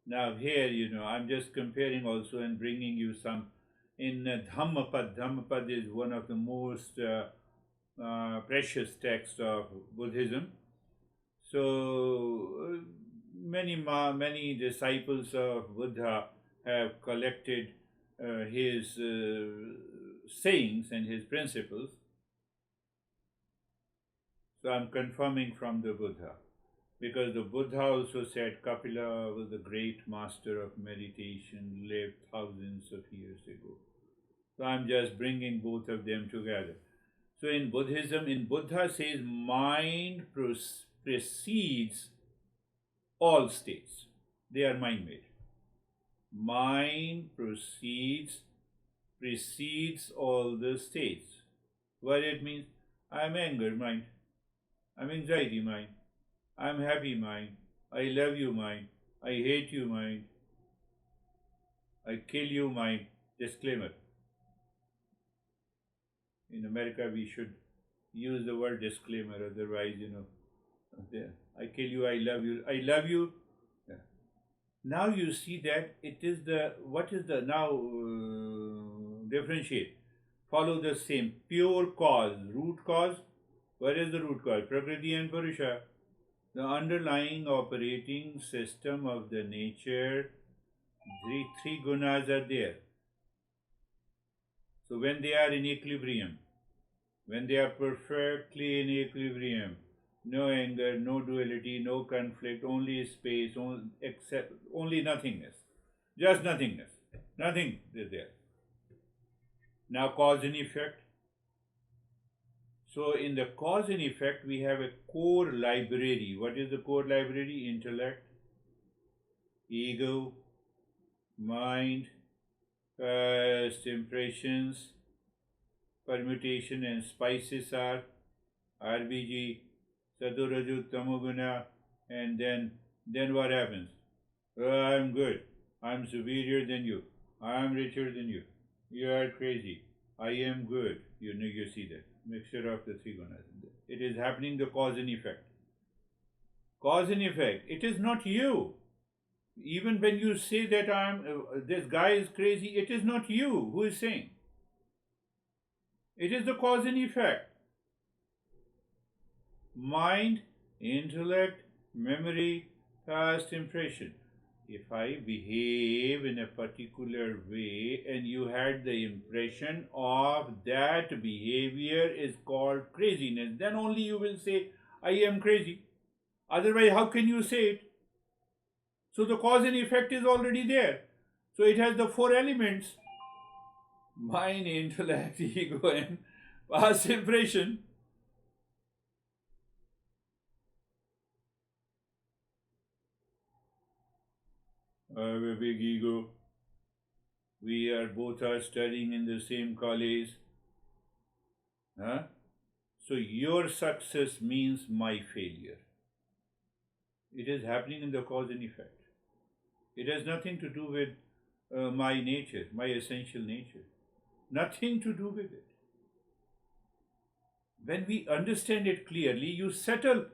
Now here, I'm just comparing also and bringing you some. In Dhammapad is one of the most precious texts of Buddhism. So many disciples of Buddha have collected his sayings and his principles. So I'm confirming from the Buddha, because the Buddha also said Kapila was the great master of meditation, lived thousands of years ago. So I'm just bringing both of them together. So in Buddhism, Buddha says mind precedes all states. They are mind-made. Mind precedes all the states. What it means? I'm anger mind. I'm anxiety mind. I'm happy mind. I love you mind. I hate you mind. I kill you mind. Disclaimer. In America, we should use the word disclaimer, otherwise, I kill you, I love you, I love you. Yeah. Now you see that it is what is the, now differentiate, follow the same, pure cause, root cause. What is the root cause? Prakriti and Purusha. The underlying operating system of the nature, three gunas are there. So when they are in equilibrium, when they are perfectly in equilibrium, no anger, no duality, no conflict, only space, only nothingness, just nothingness, nothing is there. Now cause and effect. So in the cause and effect, we have a core library. What is the core library? Intellect, ego, mind, past impressions, permutation and spices are RBG, Saturaju, Tamoguna, and then what happens? I'm good. I'm superior than you. I'm richer than you. You are crazy. I am good. You see that mixture of the three gunas. It is happening, the cause and effect. Cause and effect. It is not you. Even when you say that this guy is crazy, it is not you who is saying. It is the cause and effect. Mind, intellect, memory, past impression. If I behave in a particular way and you had the impression of that behavior is called craziness, then only you will say, I am crazy. Otherwise, how can you say it? So the cause and effect is already there. So it has the four elements: mind, intellect, ego, and past impression. I have a big ego. We are both are studying in the same college. Huh? So your success means my failure. It is happening in the cause and effect. It has nothing to do with my nature, my essential nature. Nothing to do with it. When we understand it clearly, you settle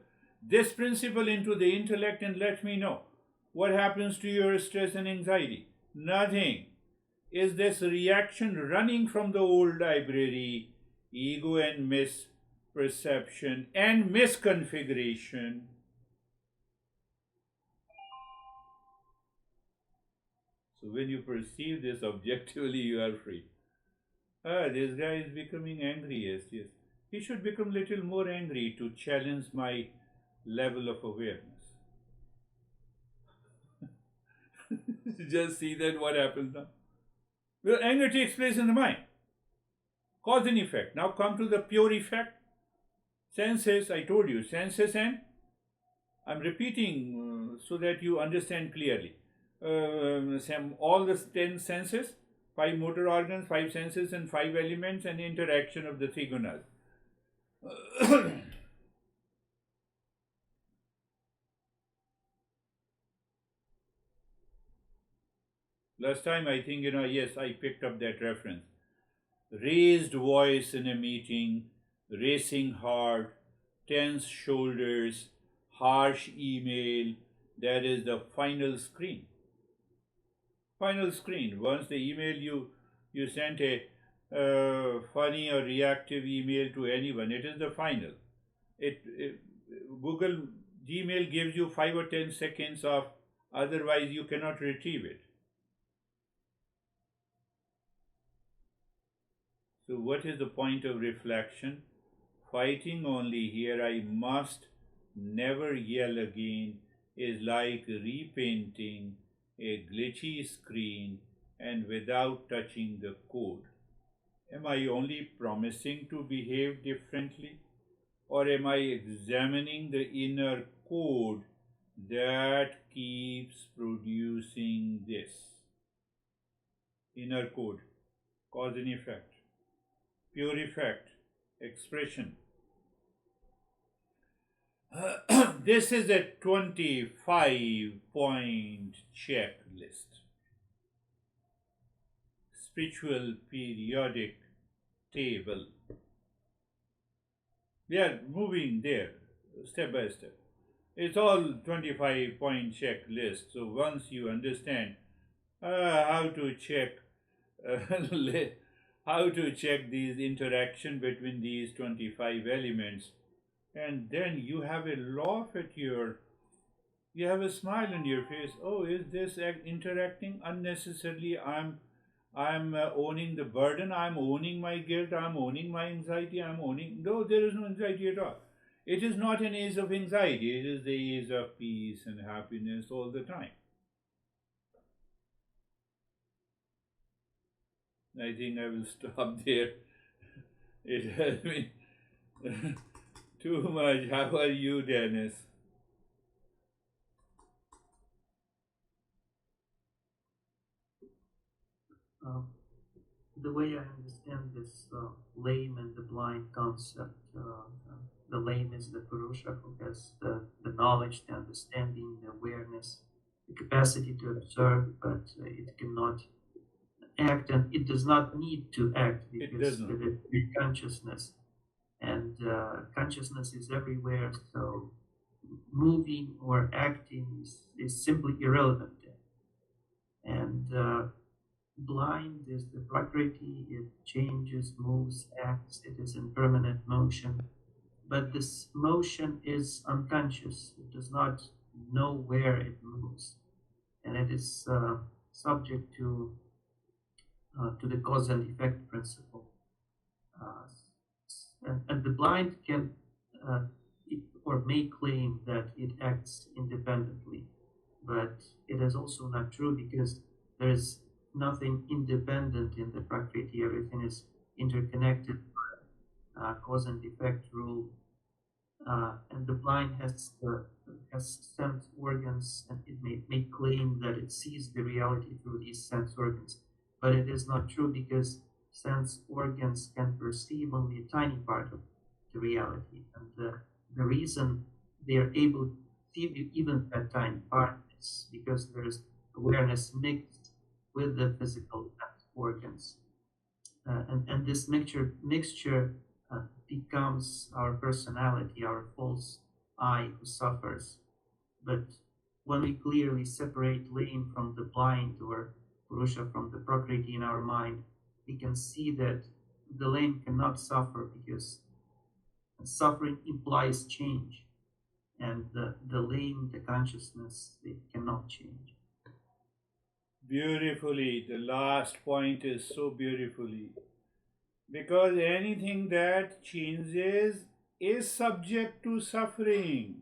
this principle into the intellect and let me know what happens to your stress and anxiety. Nothing. Is this reaction running from the old library, ego and misperception and misconfiguration? So when you perceive this objectively, you are free. This guy is becoming angry. Yes. He should become a little more angry to challenge my level of awareness. Just see that what happens now. Well, anger takes place in the mind. Cause and effect. Now come to the pure effect. Senses, I told you, senses, and I'm repeating so that you understand clearly. All the 10 senses, 5 motor organs, 5 senses, and 5 elements, and interaction of the 3 gunas. Last time I think, yes, I picked up that reference. Raised voice in a meeting, racing heart, tense shoulders, harsh email, that is the final screen. Final screen. Once the email you sent a funny or reactive email to anyone, it is the final. Google Gmail gives you 5 or 10 seconds of, otherwise you cannot retrieve it. So what is the point of reflection? Fighting only here, I must never yell again, is like repainting a glitchy screen and without touching the code. Am I only promising to behave differently? Or am I examining the inner code that keeps producing this? Inner code, cause and effect. Pure effect, expression. This is a 25-point checklist. Spiritual periodic table. We are moving there step by step. It's all 25-point checklist. So once you understand how to check these interaction between these 25 elements, and then you have a laugh at you have a smile on your face. Oh, is this interacting unnecessarily? I'm owning the burden, I'm owning my guilt, I'm owning my anxiety, no, there is no anxiety at all. It is not an age of anxiety, it is the age of peace and happiness all the time. I think I will stop there. It has been too much. How are you, Dennis? The way I understand this lame and the blind concept, the lame is the Purusha, who has the knowledge, the understanding, the awareness, the capacity to observe, but it cannot act, and it does not need to act because it is consciousness, and consciousness is everywhere, so moving or acting is simply irrelevant there. And blind is the Prakriti, it changes, moves, acts, it is in permanent motion, but this motion is unconscious, it does not know where it moves, and it is subject to the cause and effect principle. And the blind can or may claim that it acts independently, but it is also not true because there is nothing independent in the Prakriti. Everything is interconnected by cause and effect rule. And the blind has sense organs, and it may claim that it sees the reality through these sense organs. but it is not true because sense organs can perceive only a tiny part of the reality. And the reason they are able to see even that tiny part is because there is awareness mixed with the physical organs. And this mixture becomes our personality, our false I who suffers. But when we clearly separate lame from the blind, or Purusha from the Prakriti in our mind, we can see that the lame cannot suffer because suffering implies change. And the lame, the consciousness, they cannot change. Beautifully, the last point is so beautifully. Because anything that changes is subject to suffering.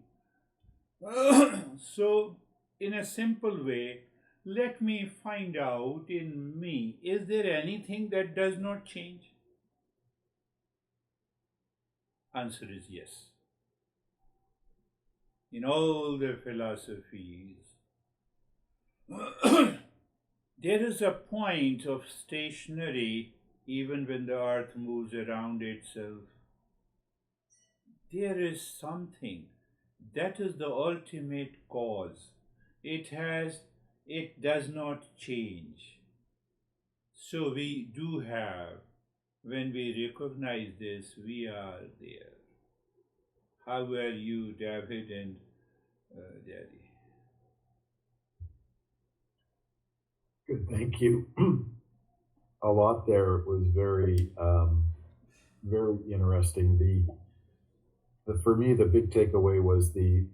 So, in a simple way, let me find out in me, is there anything that does not change? Answer is yes. In all the philosophies, there is a point of stationary even when the earth moves around itself. There is something that is the ultimate cause. It does not change. So we do have, when we recognize this, we are there. How are you, David and Daddy? Good, thank you. A lot there was very, very interesting. For me, the big takeaway was the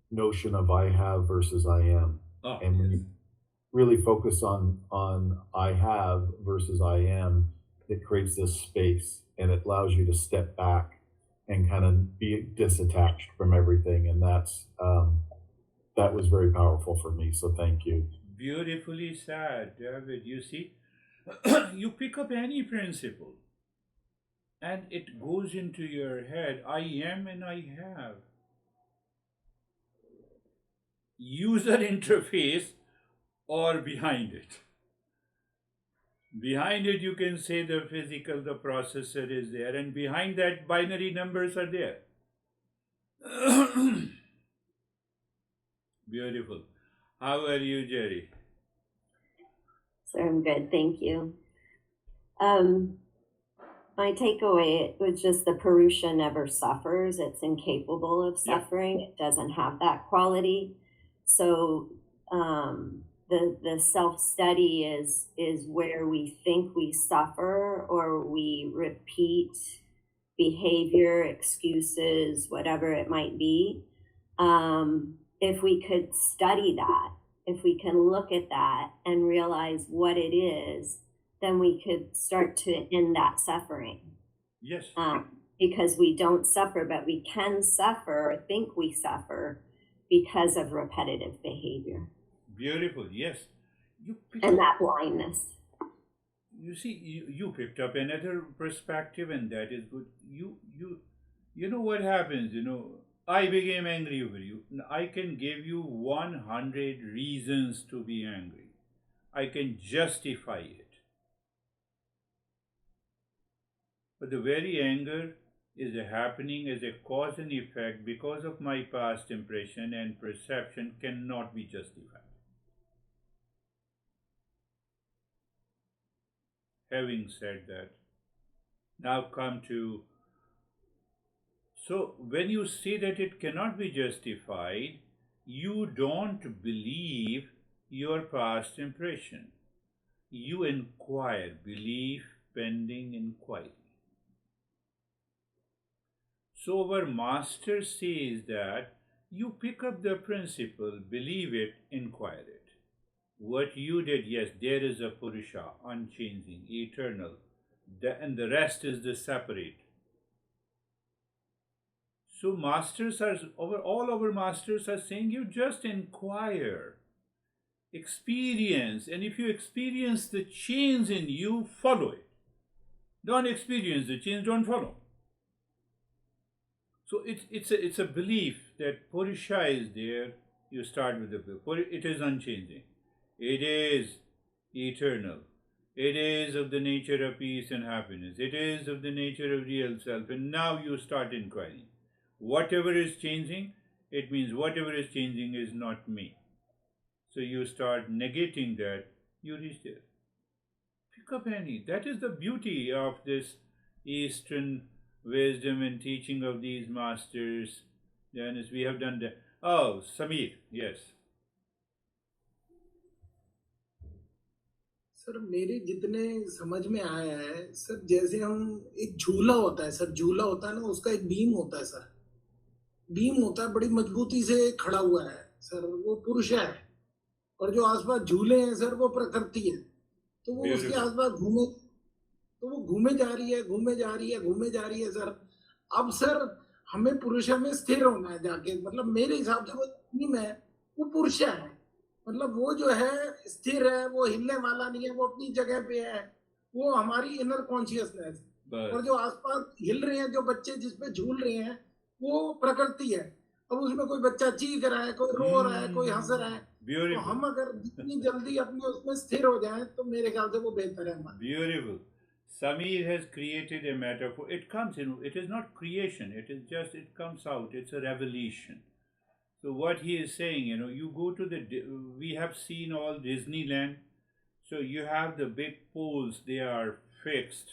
notion of I have versus I am, and when you really focus on I have versus I am, it creates this space, and it allows you to step back and kind of be disattached from everything, and that was very powerful for me. So thank you. Beautifully said, David. You see, you pick up any principle and it goes into your head. I am and I have. User interface or behind it. Behind it, you can say the physical, the processor is there, and behind that, binary numbers are there. Beautiful. How are you, Jerry? So I'm good, thank you. My takeaway was just the Purusha never suffers. It's incapable of suffering. It doesn't have that quality. So the self-study is where we think we suffer, or we repeat behavior, excuses, whatever it might be. If we could study that, if we can look at that and realize what it is, then we could start to end that suffering. Yes. Because we don't suffer, but we can suffer or think we suffer because of repetitive behavior. Beautiful, yes. And that blindness. You see, you picked up another perspective, and that is good. You know what happens, I became angry with you. I can give you 100 reasons to be angry. I can justify it. But the very anger is happening as a cause and effect because of my past impression, and perception cannot be justified. Having said that, now come to, so when you say that it cannot be justified, you don't believe your past impression. You inquire, belief pending inquiry. So our master says that you pick up the principle, believe it, inquire it. What you did, yes, there is a Purusha, unchanging, eternal, and the rest is the separate. So all our masters are saying you just inquire, experience, and if you experience the change in you, follow it. Don't experience the change, don't follow. So it's a belief that Purusha is there. You start with the belief. It is unchanging. It is eternal. It is of the nature of peace and happiness. It is of the nature of real self. And now you start inquiring. Whatever is changing, it means whatever is changing is not me. So you start negating that, you reach there. Pick up any. That is the beauty of this Eastern wisdom and teaching of these masters. Then we have done that. Oh, Samir, yes. Sir मेरे जितने समझ में आया है sir, जैसे हम एक झूला होता है सर, झूला होता है ना, उसका एक बीम होता है सर, बीम होता है बड़ी मजबूती से खड़ा हुआ है सर, वो पुरुष है, और जो आसपास झूले हैं सर वो प्रकृति है। तो वो उसके आसपास घूमे, तो वो घूमे जा रही है, घूमे जा रही है, घूमे जा रही है सर। अब सर हमें पुरुष में स्थिर होना है जाके, मतलब मेरे हिसाब से वो बीम है, वो पुरुष है, मतलब वो जो है स्थिर है, वो हिलने वाला नहीं है, वो अपनी जगह पे है, वो हमारी इनर कॉन्शियसनेस। और जो आसपास हिल रहे हैं, जो बच्चे जिस पे झूल रहे हैं, वो प्रकृति है। अब उसमें कोई बच्चा चीख रहा है, कोई रो रहा है, कोई हंस रहा है, तो हम अगर जितनी जल्दी अपने उसमें स्थिर हो जाएं तो मेरे ख्याल से वो बेहतर है हमारे। Beautiful. Samir has created a metaphor. It comes in, it is not creation, it is just, it comes out, it's a revelation. So what he is saying, you go to we have seen all Disneyland. So you have the big poles, they are fixed,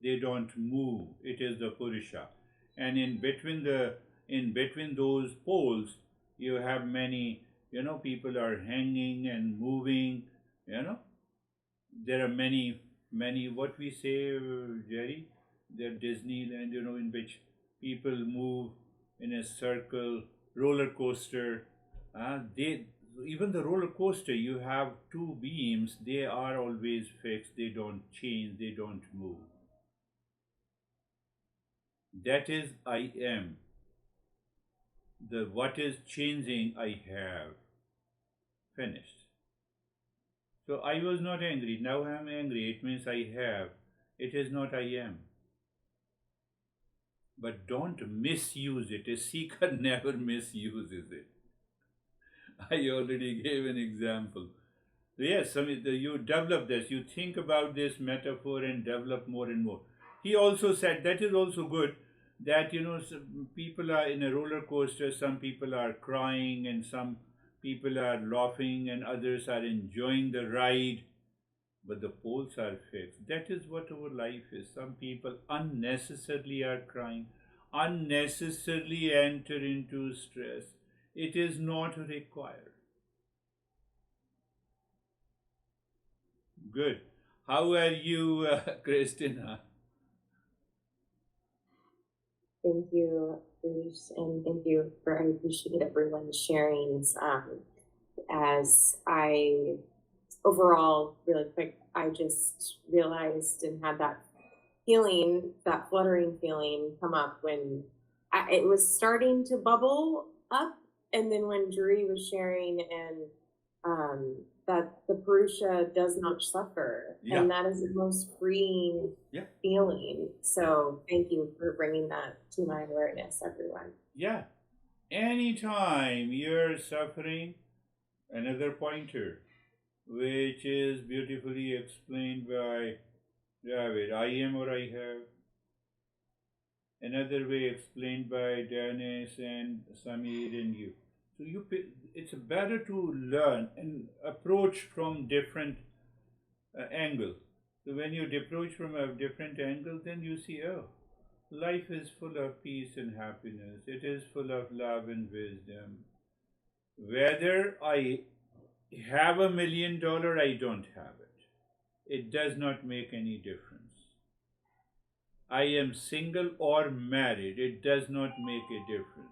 they don't move. It is the Purusha. And in between those poles, you have many, people are hanging and moving, There are many, what we say, Jerry, there Disneyland, in which people move in a circle, roller coaster. Even the roller coaster, you have two beams, they are always fixed, they don't change, they don't move. That is I am. The what is changing I have. Finished. So I was not angry, now I am angry, it means I have. It is not I am. But don't misuse it. A seeker never misuses it. I already gave an example. So yes, you develop this, you think about this metaphor and develop more and more. He also said, that is also good, that some people are in a roller coaster, some people are crying and some people are laughing and others are enjoying the ride, but the poles are fixed. That is what our life is. Some people unnecessarily are crying, unnecessarily enter into stress. It is not required. Good. How are you, Christina? Thank you, Girish, and thank you I appreciate everyone's sharings. As I, overall, really quick, I just realized and had that feeling, that fluttering feeling come up when it was starting to bubble up. And then when Juri was sharing and that the Purusha does not suffer, and that is the most freeing feeling. So thank you for bringing that to my awareness, everyone. Yeah. Anytime you're suffering, another pointer, which is beautifully explained by David, I am or I have. Another way explained by Dennis and Samir and you. So it's better to learn and approach from different angles. So when you approach from a different angle, then you see, oh, life is full of peace and happiness. It is full of love and wisdom. Whether I have $1 million, I don't have it. It does not make any difference. I am single or married, it does not make a difference.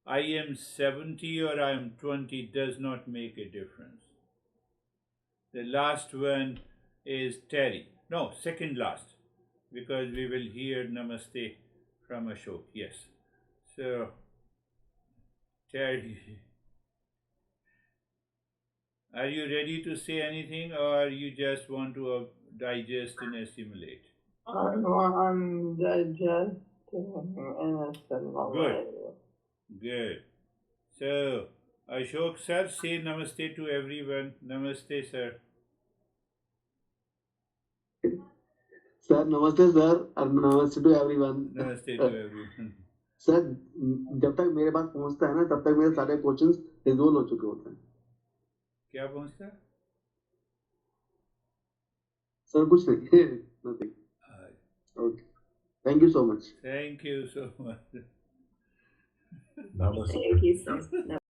I am 70 or I am 20 does not make a difference. The last one is Terry. No, second last, because we will hear Namaste from Ashok. Yes. So, Terry, are you ready to say anything, or you just want to digest and assimilate? I'm digesting and assimilating. Good. So, Ashok sir, say Namaste to everyone. Namaste, sir. Sir नमस्ते sir और namaste to everyone Namaste to everyone. Sir जब तक मेरे पास पहुंचता है ना तब तक मेरे सारे क्वेश्चंस रिजोल्व हो चुके होते हैं क्या पहुंचता है? सर कुछ नहीं nothing okay thank you so much Thank you so much. Namaste. Thank you so much.